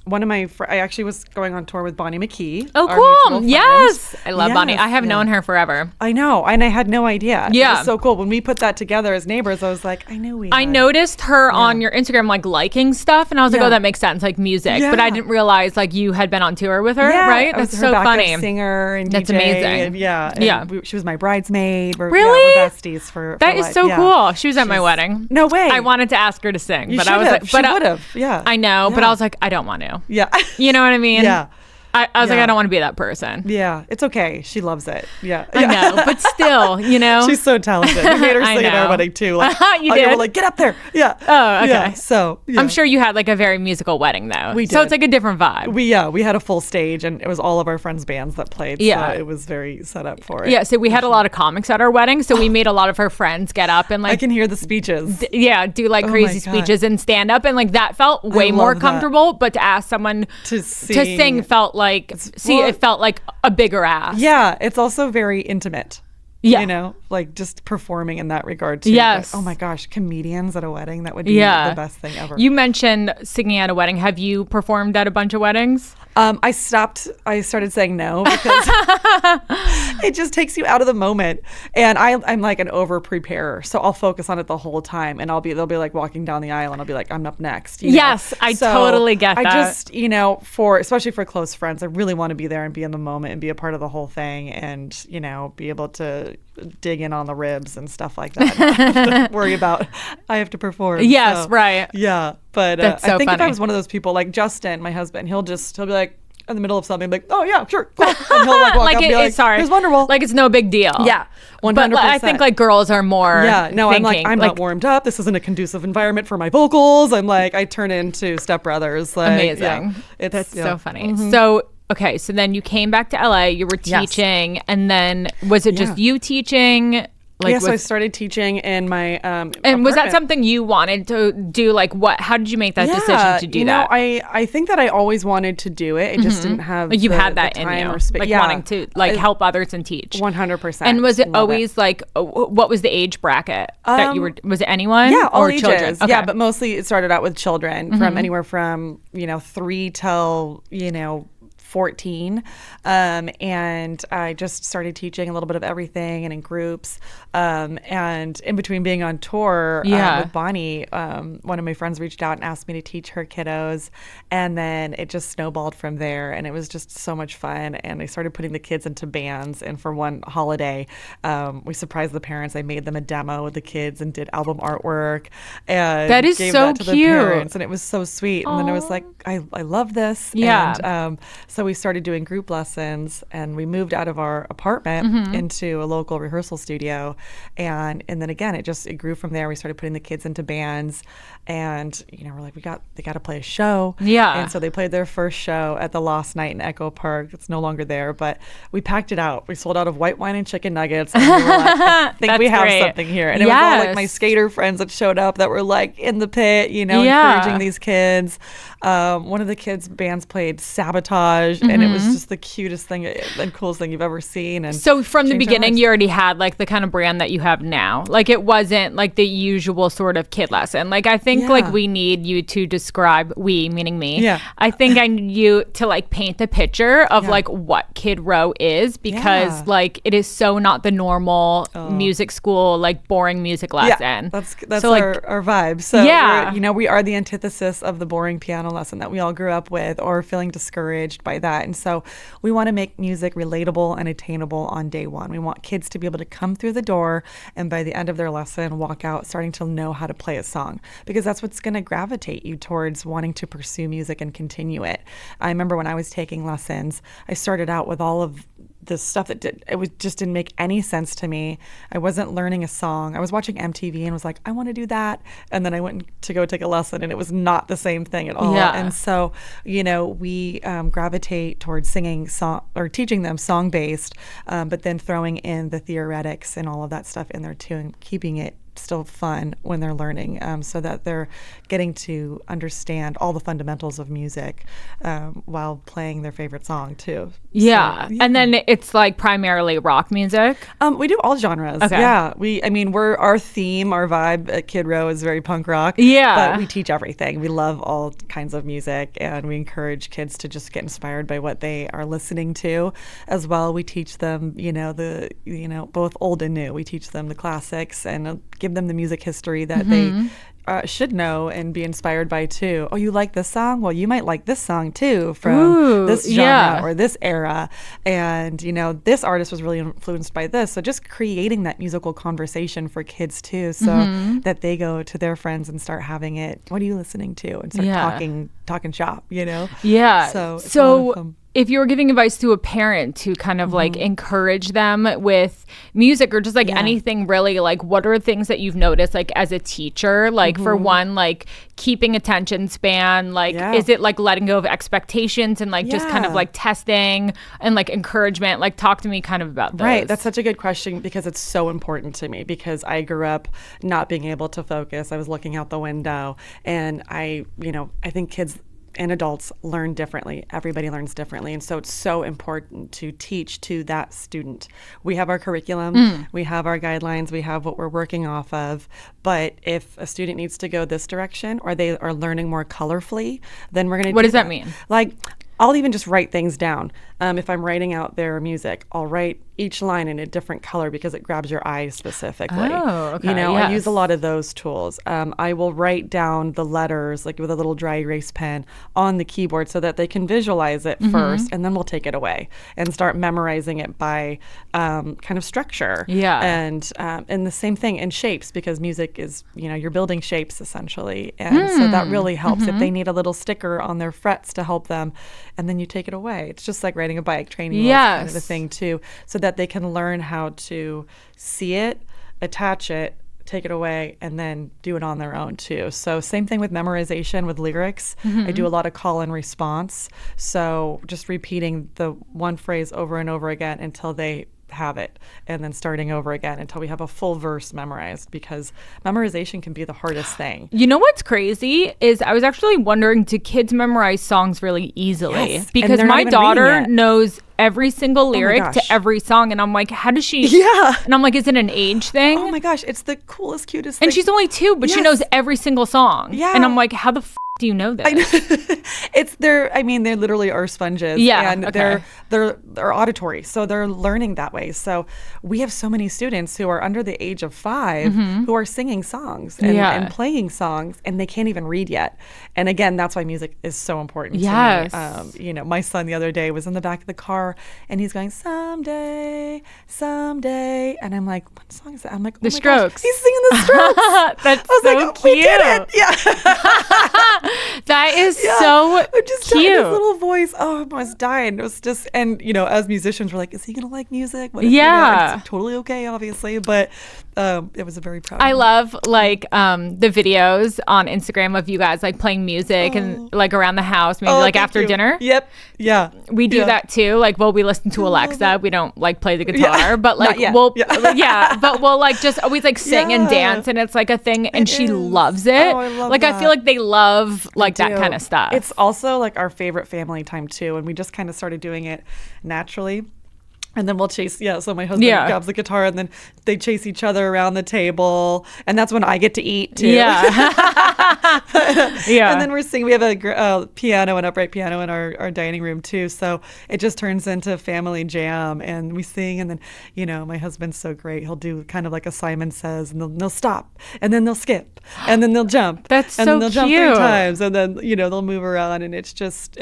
one of my I actually was going on tour with Bonnie McKee. Oh, cool! Yes, I love Bonnie. I have known her forever. I know, and I had no idea. Yeah, it was so cool when we put that together as neighbors. I was like, I noticed her on your Instagram, like liking stuff, and I was like, oh, that makes sense, like music. But I didn't realize like you had been on tour with her, right? That's so funny. Singer and that's DJ, amazing. And she was my bridesmaid. We're besties for that is so cool. She was at my wedding. No way. I wanted to ask her to sing, but I was like, she would have. Yeah, I know, but I was like, I don't want to. Yeah. You know what I mean? Yeah. I was like, I don't want to be that person. Yeah, it's okay. She loves it. Yeah. I know, but still, you know. She's so talented. We made her sing at our wedding too. Like, you did? We're like, get up there. Yeah. Oh, okay. Yeah, so, I'm sure you had like a very musical wedding though. We did. So it's like a different vibe. We had a full stage, and it was all of our friends' bands that played. Yeah. So it was very set up for it. Yeah, so we had a lot of comics at our wedding. So we made a lot of her friends get up and like. I can hear the speeches. Do like crazy speeches and stand up. And like that felt way more comfortable. But to ask someone to sing felt like, it felt like a bigger ask. Yeah, it's also very intimate. Yeah. You know, like just performing in that regard too. Yes. But, oh my gosh, comedians at a wedding, that would be the best thing ever. You mentioned singing at a wedding. Have you performed at a bunch of weddings? I started saying no, because it just takes you out of the moment. And I'm like an over preparer. So I'll focus on it the whole time, and they'll be like walking down the aisle, and I'll be like, I'm up next. You know? Yes, I totally get that. I just, you know, especially for close friends, I really want to be there and be in the moment and be a part of the whole thing, and, you know, be able to dig in on the ribs and stuff like that. I have to worry about, I have to perform. Yes, right. Yeah. But That's so I think funny. if I was one of those people like Justin, my husband, he'll be like in the middle of something, like, oh yeah, sure, cool. And he'll like walk like up and be like, here's Wonderful. Like it's no big deal. Yeah, 100%. But I think like girls are more. Yeah, no, thinking, I'm not warmed up. This isn't a conducive environment for my vocals. I'm like, I turn into Step Brothers. Like, amazing. Yeah, that's so funny. So. Okay, so then you came back to LA, you were teaching, and then was it just you teaching? Like, so I started teaching in my and apartment. Was that something you wanted to do? Like, how did you make that decision to do that? I think that I always wanted to do it. I just didn't have you had that in time you, or space. Like wanting to help others and teach. 100%. And was it always like, what was the age bracket that you were? Was it anyone? Yeah, all or ages. Children? Okay. Yeah, but mostly it started out with children from anywhere from 3 till 14. And I just started teaching a little bit of everything and in groups. And in between being on tour with Bonnie, one of my friends reached out and asked me to teach her kiddos. And then it just snowballed from there. And it was just so much fun. And I started putting the kids into bands. And for one holiday, we surprised the parents. I made them a demo with the kids and did album artwork. And that is gave so that to cute. The parents. And it was so sweet. And then I was like, I love this. Yeah. And so we started doing group lessons, and we moved out of our apartment into a local rehearsal studio. And then again, it grew from there. We started putting the kids into bands, and we're like, they got to play a show. Yeah. And so they played their first show at the Lost Night in Echo Park. It's no longer there, but we packed it out. We sold out of white wine and chicken nuggets. And we were like, I think we have something here. And it was all like my skater friends that showed up that were like in the pit, encouraging these kids. One of the kids' bands played Sabotage, and it was just the cutest thing and coolest thing you've ever seen. And so from the beginning, you already had like the kind of brand that you have now. Like it wasn't like the usual sort of kid lesson. Like I think like we need you to describe, we meaning me. Yeah. I think I need you to like paint the picture of like what KID ROW is, because like it is so not the normal music school, like boring music lesson. That's so, our vibe. So we are the antithesis of the boring piano lesson that we all grew up with or feeling discouraged by that. And so we want to make music relatable and attainable on day one. We want kids to be able to come through the door and by the end of their lesson walk out starting to know how to play a song, because that's what's going to gravitate you towards wanting to pursue music and continue it. I remember when I was taking lessons, I started out with all of this stuff that just didn't make any sense to me. I wasn't learning a song. I was watching MTV and was like, I want to do that. And then I went to go take a lesson, and it was not the same thing at all. Yeah. And so, we gravitate towards singing song or teaching them song-based, but then throwing in the theoretics and all of that stuff in there too, and keeping it still fun when they're learning, so that they're getting to understand all the fundamentals of music while playing their favorite song too. Yeah. So, and then it's like primarily rock music. We do all genres. Okay. Yeah. Our theme, our vibe at KID ROW is very punk rock. Yeah. But we teach everything. We love all kinds of music, and we encourage kids to just get inspired by what they are listening to as well. We teach them, both old and new. We teach them the classics and give them the music history that they should know and be inspired by too. Oh, you like this song? Well, you might like this song too from this genre or this era. And, this artist was really influenced by this. So just creating that musical conversation for kids too, so that they go to their friends and start having it. What are you listening to? And start talking shop, Yeah. So if you were giving advice to a parent to kind of like encourage them with music or just like anything really, like what are things that you've noticed like as a teacher, like for one, like keeping attention span, like is it like letting go of expectations and like just kind of like testing and like encouragement? Like talk to me kind of about this. Right. That's such a good question, because it's so important to me, because I grew up not being able to focus. I was looking out the window, and I think kids and adults learn differently. Everybody learns differently. And so it's so important to teach to that student. We have our curriculum, we have our guidelines, we have what we're working off of. But if a student needs to go this direction, or they are learning more colorfully, then we're going to What does that mean? Like, I'll even just write things down. If I'm writing out their music, I'll write each line in a different color because it grabs your eye specifically. Oh, okay. I use a lot of those tools. I will write down the letters like with a little dry erase pen on the keyboard so that they can visualize it first, and then we'll take it away and start memorizing it by kind of structure. Yeah. And the same thing in shapes, because music is, you're building shapes essentially. And so that really helps if they need a little sticker on their frets to help them, and then you take it away. It's just like riding a bike, training wheels kind of a thing too, so that they can learn how to see it, attach it, take it away, and then do it on their own too. So same thing with memorization with lyrics. I do a lot of call and response. So just repeating the one phrase over and over again until they have it, and then starting over again until we have a full verse memorized, because memorization can be the hardest thing. You know what's crazy is I was actually wondering, do kids memorize songs really easily? Yes. Because my daughter knows every single lyric to every song, and I'm like, how does she? Yeah. And I'm like, is it an age thing? Oh my gosh, it's the coolest, cutest thing. And she's only 2, but she knows every single song. Yeah. And I'm like, how the do you know this? They literally are sponges. Yeah. And they're auditory. So they're learning that way. So we have so many students who are under the age of 5 who are singing songs and playing songs, and they can't even read yet. And again, that's why music is so important to me. My son the other day was in the back of the car and he's going, someday. And I'm like, what song is that? I'm like, oh The my Strokes. Gosh, he's singing The Strokes. That's I was so like, cute. We did it. Yeah. That is so I'm just cute. His little voice. Oh, I was dying. It was just, and as musicians, we're like, is he going to like music? What if, it's totally okay, obviously. But it was a very proud I love like the videos on Instagram of you guys like playing music and like around the house, maybe like after dinner. Yep. Yeah. We do that too. Like, we listen to Alexa. We don't like play the guitar, but like but we'll like just always like sing and dance, and it's like a thing, and she loves it. Oh, I love like that. I feel like they love like that kind of stuff. It's also like our favorite family time too, and we just kind of started doing it naturally. And then we'll chase, so my husband grabs the guitar and then they chase each other around the table. And that's when I get to eat too. Yeah. And then we're singing. We have a piano, an upright piano in our dining room too. So it just turns into family jam, and we sing. And then, my husband's so great. He'll do kind of like a Simon Says, and they'll stop, and then they'll skip, and then they'll jump. That's and so then they'll cute. jump 3 times, and then, they'll move around. And it's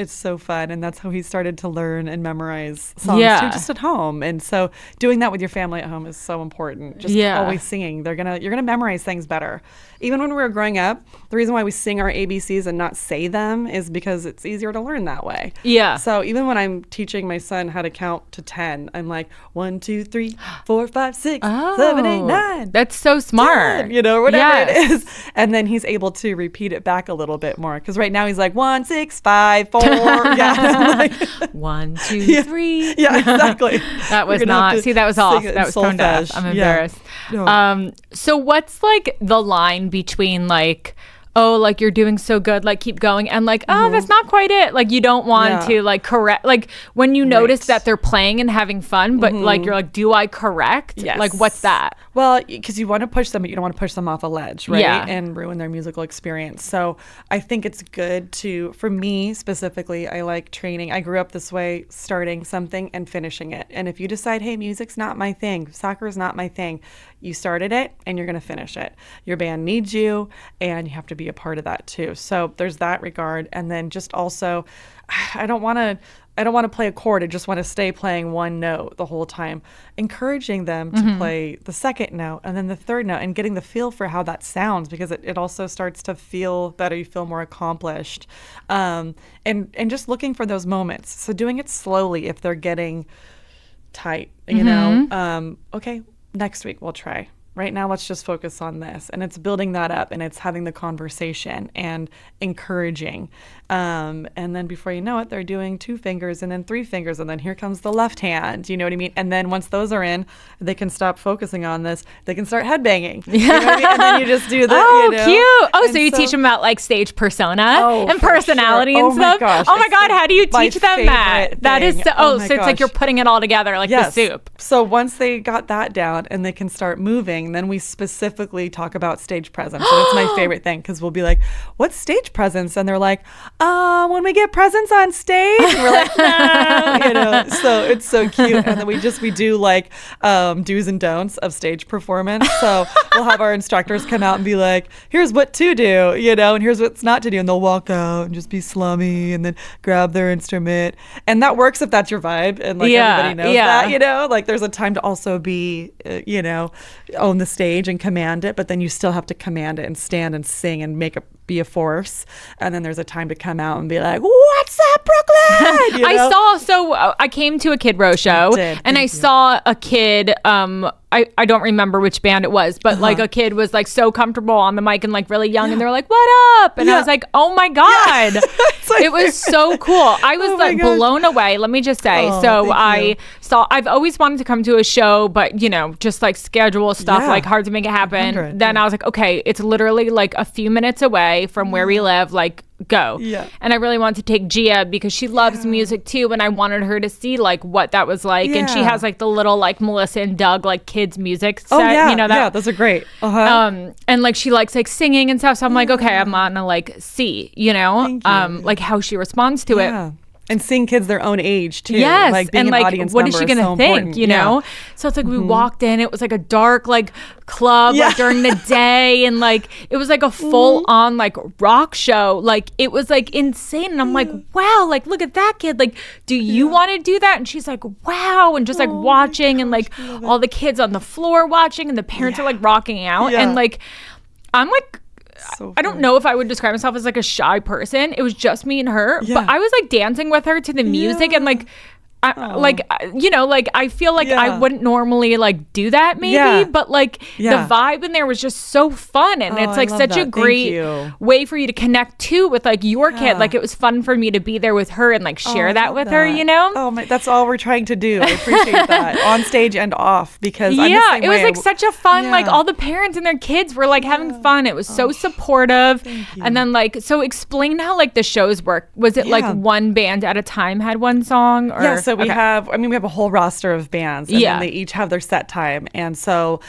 so fun. And that's how he started to learn and memorize songs too, just at home. And so doing that with your family at home is so important. Just always singing. You're gonna memorize things better. Even when we were growing up, the reason why we sing our ABCs and not say them is because it's easier to learn that way. Yeah. So even when I'm teaching my son how to count to 10, I'm like 1, 2, 3, 4, 5, 6, 7, 8, 9. That's so smart. 10, whatever it is. And then he's able to repeat it back a little bit more. Because right now he's like 1, 6, 5, 4. Like, 1, 2, 3. Yeah, exactly. That was not. See, that was off. That was tone deaf. I'm embarrassed. No. So what's like the line between like, oh, like you're doing so good, like keep going, and like, oh, that's not quite it. Like you don't want to like correct, like when you notice that they're playing and having fun, but like you're like, do I correct? Yes. Like what's that? Well, because you want to push them, but you don't want to push them off a ledge, right? Yeah. And ruin their musical experience. So I think it's good for me specifically, I like training. I grew up this way, starting something and finishing it. And if you decide, hey, music's not my thing, soccer is not my thing, you started it and you're going to finish it. Your band needs you, and you have to be a part of that too. So there's that regard. And then just also, I don't want to play a chord. I just want to stay playing one note the whole time. Encouraging them to play the second note and then the third note, and getting the feel for how that sounds, because it also starts to feel better. You feel more accomplished. And just looking for those moments. So doing it slowly if they're getting tight, okay, next week we'll try. Right now, let's just focus on this. And it's building that up, and it's having the conversation and encouraging. And then before you know it, they're doing 2 fingers and then 3 fingers. And then here comes the left hand. You know what I mean? And then once those are in, they can stop focusing on this. They can start headbanging. You know what I mean? And then you just do the, cute. Oh, so you teach them about like stage persona and personality and stuff? Oh my God, how do you teach them that? That is so, so it's like you're putting it all together like the soup. So once they got that down and they can start moving, then we specifically talk about stage presence. And it's my favorite thing, because we'll be like, what's stage presence? And they're like, when we get presents on stage. And we're like, no, so it's so cute. And then we do like do's and don'ts of stage performance. So we'll have our instructors come out and be like, here's what to do, and here's what's not to do. And they'll walk out and just be slummy and then grab their instrument. And that works if that's your vibe. And like everybody knows that, like there's a time to also be, own the stage and command it, but then you still have to command it and stand and sing and be a force. And then there's a time to come out and be like, what's up, Brooklyn? I came to a KID ROW show and I saw a kid, I don't remember which band it was, but like a kid was like so comfortable on the mic and like really young, and they were like, what up? And I was like, oh my God. It was so cool. I was blown away, let me just say. I've always wanted to come to a show, but just like schedule stuff, like hard to make it happen. Then I was like, okay, it's literally like a few minutes away. away from where we live, like, go. Yeah. And I really wanted to take Gia because she loves music too, and I wanted her to see like what that was like. And she has like the little like Melissa and Doug like kids music set. You know that? Yeah, those are great. And like she likes like singing and stuff. So I'm like, okay, I'm gonna like see, you know, like how she responds to it. And seeing kids their own age too. Yes, like being and like, an audience what is she member gonna so think? important. You know, so it's like we walked in. It was like a dark like club like, during the day, and like it was like a full on like rock show. Like it was like insane, and I'm like, wow, like look at that kid. Like, do you want to do that? And she's like, wow, and just like watching, and like all the kids on the floor watching, and the parents are like rocking out, and like I'm like. I don't know if I would describe myself as like a shy person. It was just me and her, but I was like dancing with her to the music and like like you know, like I feel like I wouldn't normally like do that maybe, but like the vibe in there was just so fun, and it's like such a great way for you to connect too with like your kid. Like it was fun for me to be there with her and like share that with her, you know. Oh my, that's all we're trying to do. I appreciate that on stage and off, because I'm the same it was way. like such a fun like all the parents and their kids were like having fun. It was so supportive. And then like, so explain how like the shows work. Was it like one band at a time had one song, or so we have, I mean, we have a whole roster of bands, and then they each have their set time. And so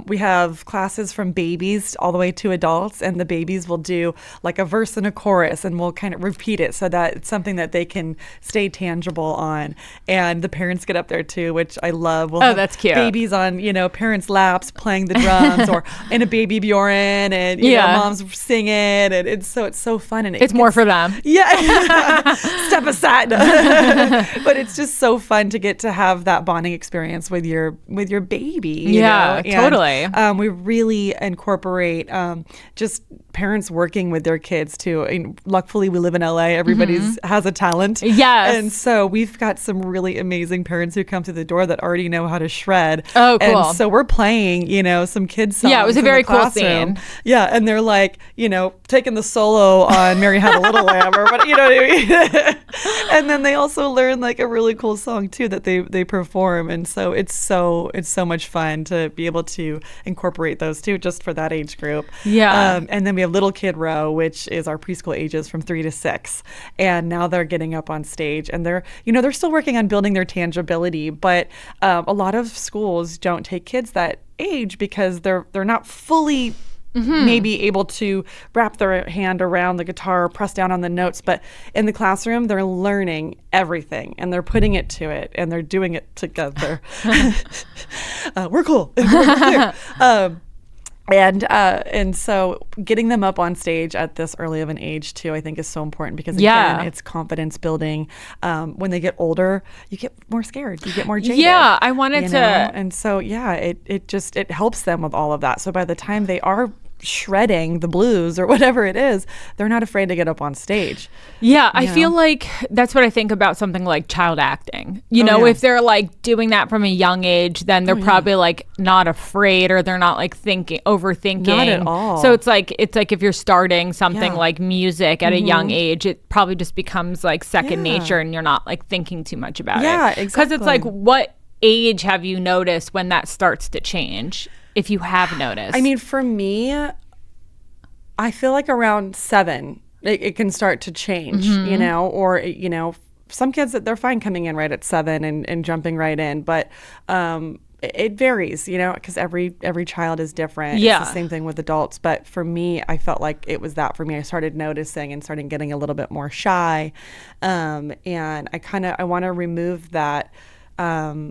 we have classes from babies all the way to adults, and the babies will do like a verse and a chorus, and we'll kind of repeat it so that it's something that they can stay tangible on. And the parents get up there too, which I love. We'll have that's cute. Babies on, you know, parents' laps playing the drums, or in a baby Bjorn, and you know, mom's singing, and it's so fun. And it's more for them. Yeah. Step aside. But it's just so fun to get to have that bonding experience with your baby. You know? Totally. We really incorporate just parents working with their kids too. And luckily, we live in LA. Everybody's has a talent. Yes. And so we've got some really amazing parents who come through the door that already know how to shred. Oh, cool. And so we're playing, you know, some kids songs. Yeah, it was a very cool scene. Yeah, and they're like, you know, taking the solo on Mary Had a Little Lamb, or what, you know what I mean? And then they also learn like a really cool song too that they perform, and so it's so much fun to be able to incorporate those too, just for that age group. And then we have Little Kid Row, which is our preschool ages from 3 to 6, and now they're getting up on stage, and they're still working on building their tangibility, but a lot of schools don't take kids that age because they're not fully maybe able to wrap their hand around the guitar or press down on the notes, but in the classroom they're learning everything, and they're putting it to it, and they're doing it together. We're cool. We're and so getting them up on stage at this early of an age too, I think is so important, because again, it's confidence building. When they get older, you get more scared, you get more jaded. Yeah, I wanted to, and so it helps them with all of that. So by the time they are shredding the blues or whatever it is, they're not afraid to get up on stage. I feel like that's what I think about something like child acting. You know, if they're like doing that from a young age, then they're probably like not afraid, or they're not like overthinking. Not at all. So it's like if you're starting something like music at a young age, it probably just becomes like second nature, and you're not like thinking too much about it. Yeah, exactly. Because it's like, what age have you noticed when that starts to change? If you have noticed. I mean, for me, I feel like around 7, it can start to change, you know, or, you know, some kids, they're fine coming in right at 7 and jumping right in, but it varies, you know, because every child is different. Yeah. It's the same thing with adults. But for me, I felt like it was that for me. I started noticing and started getting a little bit more shy. And I want to remove that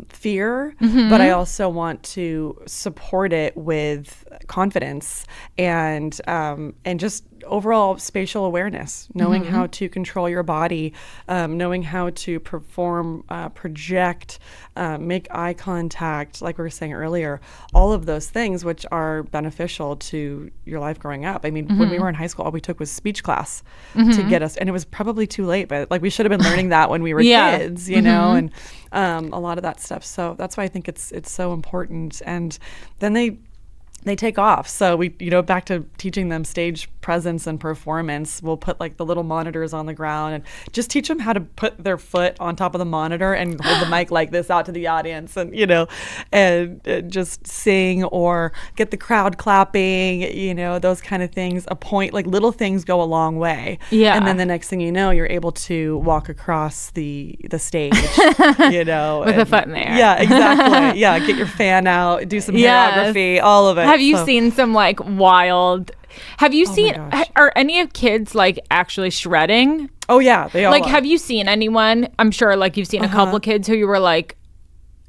fear, but I also want to support it with confidence and just overall spatial awareness, knowing how to control your body, knowing how to perform, project, make eye contact, like we were saying earlier, all of those things which are beneficial to your life growing up. I mean, when we were in high school, all we took was speech class to get us, and it was probably too late, but like we should have been learning that when we were kids, you know, and a lot of that stuff. So that's why I think it's so important. And then they take off. So we, back to teaching them stage presence and performance, we'll put like the little monitors on the ground and just teach them how to put their foot on top of the monitor and hold the mic like this out to the audience, and and just sing or get the crowd clapping, those kind of things. A point, like little things go a long way. Yeah. And then the next thing you know, you're able to walk across the stage, with a foot in the air. Yeah, exactly. Yeah, get your fan out, do some choreography, all of it. Have you seen some like wild? Have you seen? Are any of kids like actually shredding? Oh yeah, they all like. are. Have you seen anyone? I'm sure like you've seen a couple kids who you were like,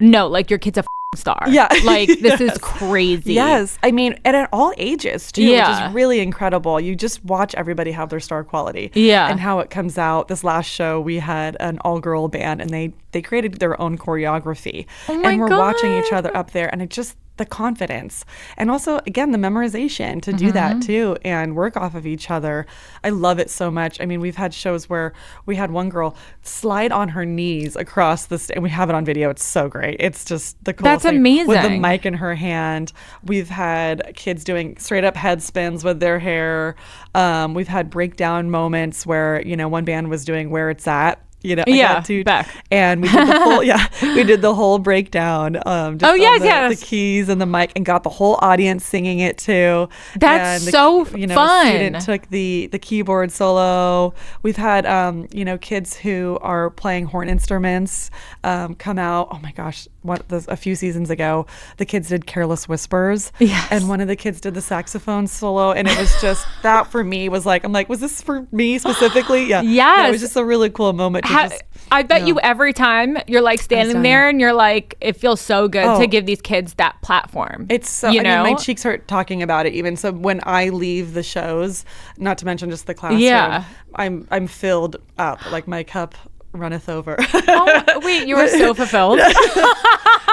no, like your kid's a star. Yeah, like this is crazy. Yes, I mean, and at all ages too, Yeah. which is really incredible. You just watch everybody have their star quality. Yeah, and how it comes out. This last show, we had an all-girl band, and they created their own choreography, and we're watching each other up there, and it just. The confidence, and also again the memorization to do that too and work off of each other. I love it so much. I mean, we've had shows where we had one girl slide on her knees across the stage, and we have it on video. It's so great. It's just the coolest That's thing. amazing. With the mic in her hand. We've had kids doing straight up head spins with their hair. We've had breakdown moments where one band was doing Where It's At. Back. And we did the whole, we did the whole breakdown. Just the keys and the mic, and got the whole audience singing it too. That's and so fun. A student took the keyboard solo. We've had kids who are playing horn instruments come out. Oh my gosh, a few seasons ago, the kids did Careless Whispers. Yes. And one of the kids did the saxophone solo, and it was just that for me was like, I'm like, was this for me specifically? Yeah. Yes. No, it was just a really cool moment. I bet you every time you're like standing there and you're like, it feels so good to give these kids that platform. It's so, I mean, my cheeks hurt talking about it even. So when I leave the shows, not to mention just the classroom, I'm filled up, like my cup runneth over. Oh, wait, you were so fulfilled.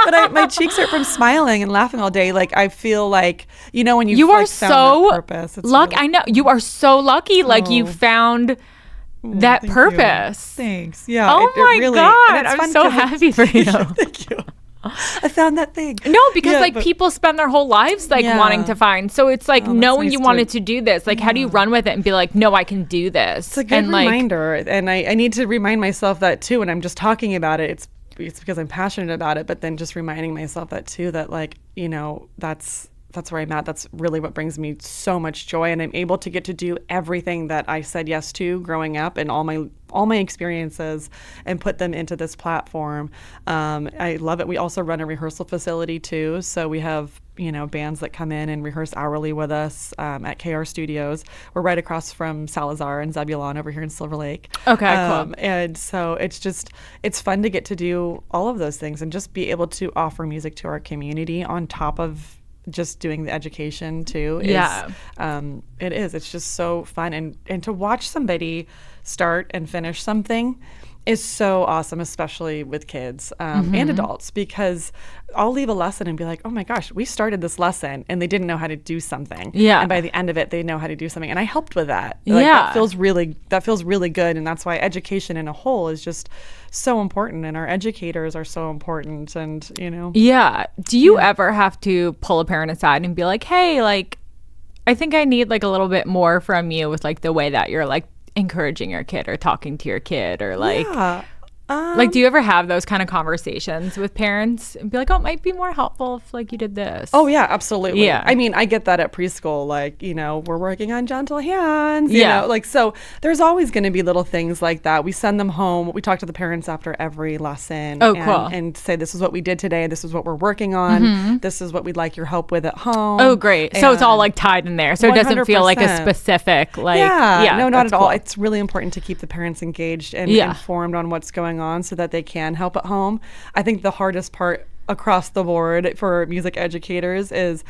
But my cheeks hurt from smiling and laughing all day. Like I feel like, when you are found so that purpose. lucky. I know you are so lucky. Like you found that purpose. Thanks. Yeah. Oh my really, God. I'm so happy for you. Thank you. I found that thing. No, because people spend their whole lives wanting to find. So it's like knowing you wanted to do this. Like how do you run with it and be like, no, I can do this? It's a good reminder. And I need to remind myself that too. When I'm just talking about it, it's because I'm passionate about it. But then just reminding myself that too, that that's where I'm at. That's really what brings me so much joy, and I'm able to get to do everything that I said yes to growing up and all my experiences, and put them into this platform. I love it. We also run a rehearsal facility too, so we have bands that come in and rehearse hourly with us at KR Studios. We're right across from Salazar and Zebulon over here in Silver Lake. Okay, cool. And so it's fun to get to do all of those things and just be able to offer music to our community on top of just doing the education too. It is. It's just so fun, and to watch somebody start and finish something is so awesome, especially with kids and adults, because I'll leave a lesson and be like, oh my gosh, we started this lesson and they didn't know how to do something. Yeah. And by the end of it, they know how to do something. And I helped with that. That feels really good. And that's why education in a whole is just so important. And our educators are so important. And, Yeah. Do you ever have to pull a parent aside and be like, hey, like, I think I need like a little bit more from you with like the way that you're like encouraging your kid or talking to your kid, or like like do you ever have those kind of conversations with parents and be like, oh, it might be more helpful if like you did this? Oh yeah, absolutely. Yeah. I mean, I get that at preschool, like, we're working on gentle hands, you know, like, so there's always going to be little things like that. We send them home. We talk to the parents after every lesson. Oh, cool. And say, this is what we did today. This is what we're working on. This is what we'd like your help with at home. Oh, great. So it's all like tied in there. So it doesn't feel like a specific, like, no, not at all. Cool. It's really important to keep the parents engaged and informed on what's going on so that they can help at home. I think the hardest part across the board for music educators is,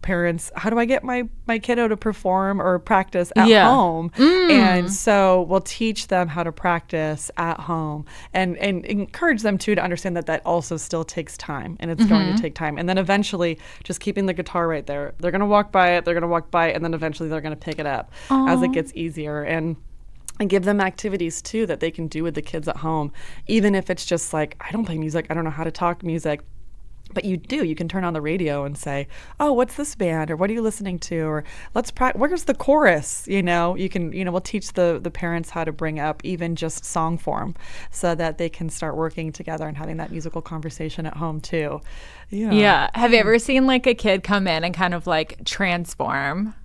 parents, how do I get my kiddo to perform or practice at home? And so we'll teach them how to practice at home and encourage them to understand that also still takes time, and it's going to take time. And then eventually just keeping the guitar right there. They're going to walk by it, and then eventually they're going to pick it up as it gets easier. And give them activities too that they can do with the kids at home, even if it's just like, I don't play music, I don't know how to talk music, But you can turn on the radio and say, oh, what's this band? Or what are you listening to? Or where's the chorus? We'll teach the parents how to bring up even just song form so that they can start working together and having that musical conversation at home too. Yeah. Have you ever seen like a kid come in and kind of like transform?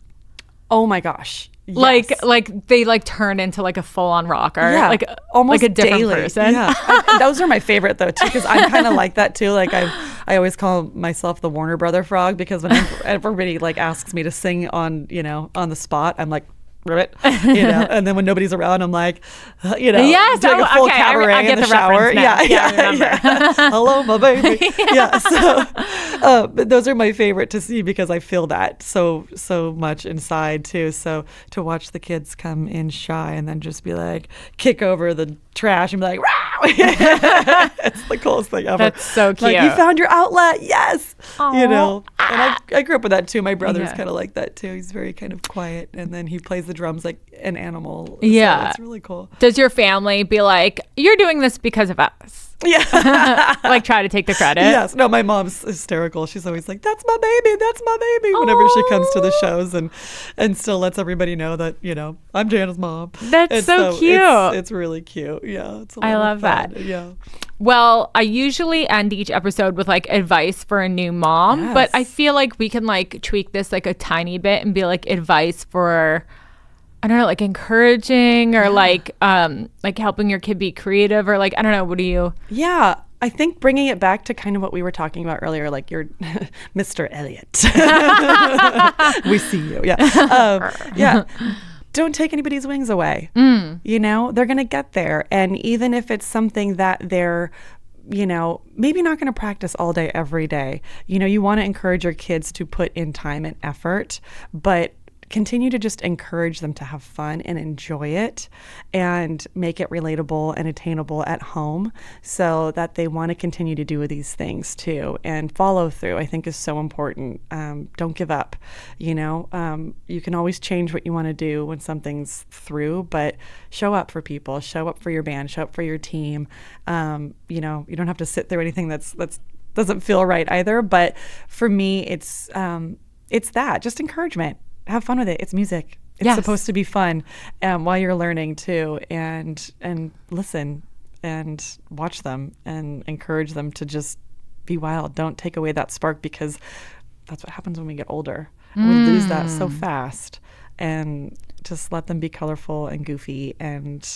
Oh my gosh. Yes. Like they like turn into like a full-on rocker, like almost like a different daily. person. Yeah, those are my favorite though too, because I'm kind of like that too. Like I always call myself the Warner Brother frog, because when everybody like asks me to sing on the spot, I'm like, ribbit, and then when nobody's around, I'm like, yes, doing a full cabaret I get in the the shower. Yeah. Hello, my baby. But those are my favorite to see, because I feel that so much inside too. So to watch the kids come in shy and then just be like, kick over the trash and be like, it's the coolest thing ever. That's so cute. Like, you found your outlet. Yes. Aww. And I grew up with that too. My brother's kind of like that too. He's very kind of quiet, and then he plays the drums like an animal. Yeah. So it's really cool. Does your family be like, you're doing this because of us? Yeah. Like try to take the credit? Yes. No, my mom's hysterical. She's always like, that's my baby. That's my baby. Whenever she comes to the shows and still lets everybody know that, I'm Jana's mom. That's so cute. It's really cute. Yeah. I love that. Yeah. Well, I usually end each episode with like advice for a new mom, but I feel like we can like tweak this like a tiny bit and be like advice for, I don't know, like encouraging or like helping your kid be creative, or like, I don't know, what do you? Yeah. I think bringing it back to kind of what we were talking about earlier, like you're Mr. Elliott. We see you. Yeah. Yeah. Don't take anybody's wings away. They're going to get there. And even if it's something that they're, maybe not going to practice all day, every day, you want to encourage your kids to put in time and effort, but continue to just encourage them to have fun and enjoy it and make it relatable and attainable at home, so that they want to continue to do these things too. And follow through, I think, is so important. Don't give up. You can always change what you want to do when something's through, but show up for people, show up for your band, show up for your team. You don't have to sit through anything that's doesn't feel right either. But for me, it's that, just encouragement. Have fun with it. It's music. It's supposed to be fun while you're learning too, and listen and watch them and encourage them to just be wild. Don't take away that spark, because that's what happens when we get older. We lose that so fast, and just let them be colorful and goofy and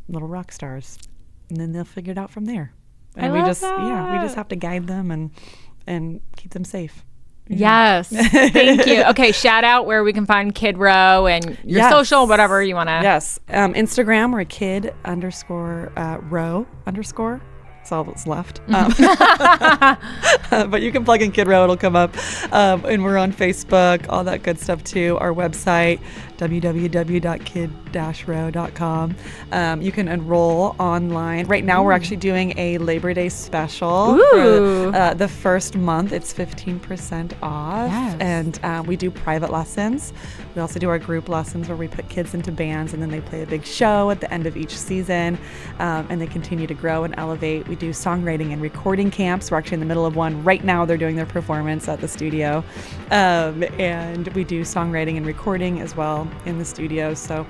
little rock stars, and then they'll figure it out from there. And we just have to guide them and keep them safe. Yes. Thank you. Okay. Shout out where we can find Kid Row and your social, whatever you want to. Yes. Instagram, we're kid_row_. That's all that's left. But you can plug in Kid Row, it'll come up. And we're on Facebook, all that good stuff too. Our website, www.kid-row.com. You can enroll online. Right now, we're actually doing a Labor Day special. For the first month. It's 15% off. Yes. And we do private lessons. We also do our group lessons where we put kids into bands, and then they play a big show at the end of each season. And they continue to grow and elevate. We do songwriting and recording camps. We're actually in the middle of one right now. They're doing their performance at the studio. And we do songwriting and recording as well in the studio. So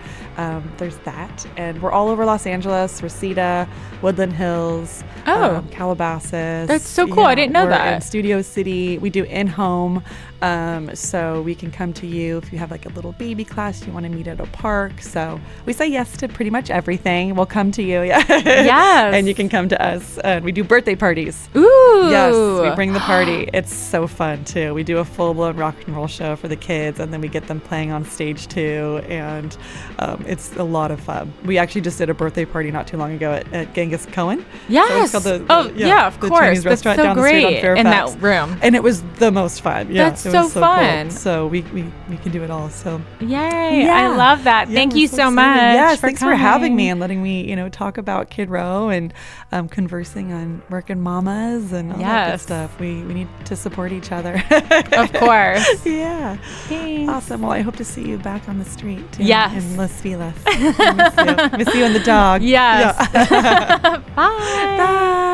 there's that. And we're all over Los Angeles, Reseda, Woodland Hills, Calabasas. That's so cool. I didn't know that. In Studio City. We do in-home. So we can come to you if you have like a little baby class you want to meet at a park. So we say yes to pretty much everything. We'll come to you. Yeah. Yes. And you can come to us. And we do birthday parties. Ooh. Yes. We bring the party. It's so fun too. We do a full-blown rock and roll show for the kids, and then we get them playing on stage too. And it's a lot of fun. We actually just did a birthday party not too long ago at Genghis Cohen. Yes. So of the course. Chinese restaurant down the street on Fairfax. In that room. And it was the most fun. Yeah. That's so fun. Cool. So we can do it all. So yay. Yeah. I love that. Thank you so much. Yes, thanks for having me and letting me, talk about Kid Row and conversing on working mamas and all that good stuff. We need to support each other. Of course. Yeah. Thanks. Awesome. Well, I hope to see you back on the street too. Yes. In Los Feliz. Miss you and the dog. Yes. Yeah. Bye. Bye.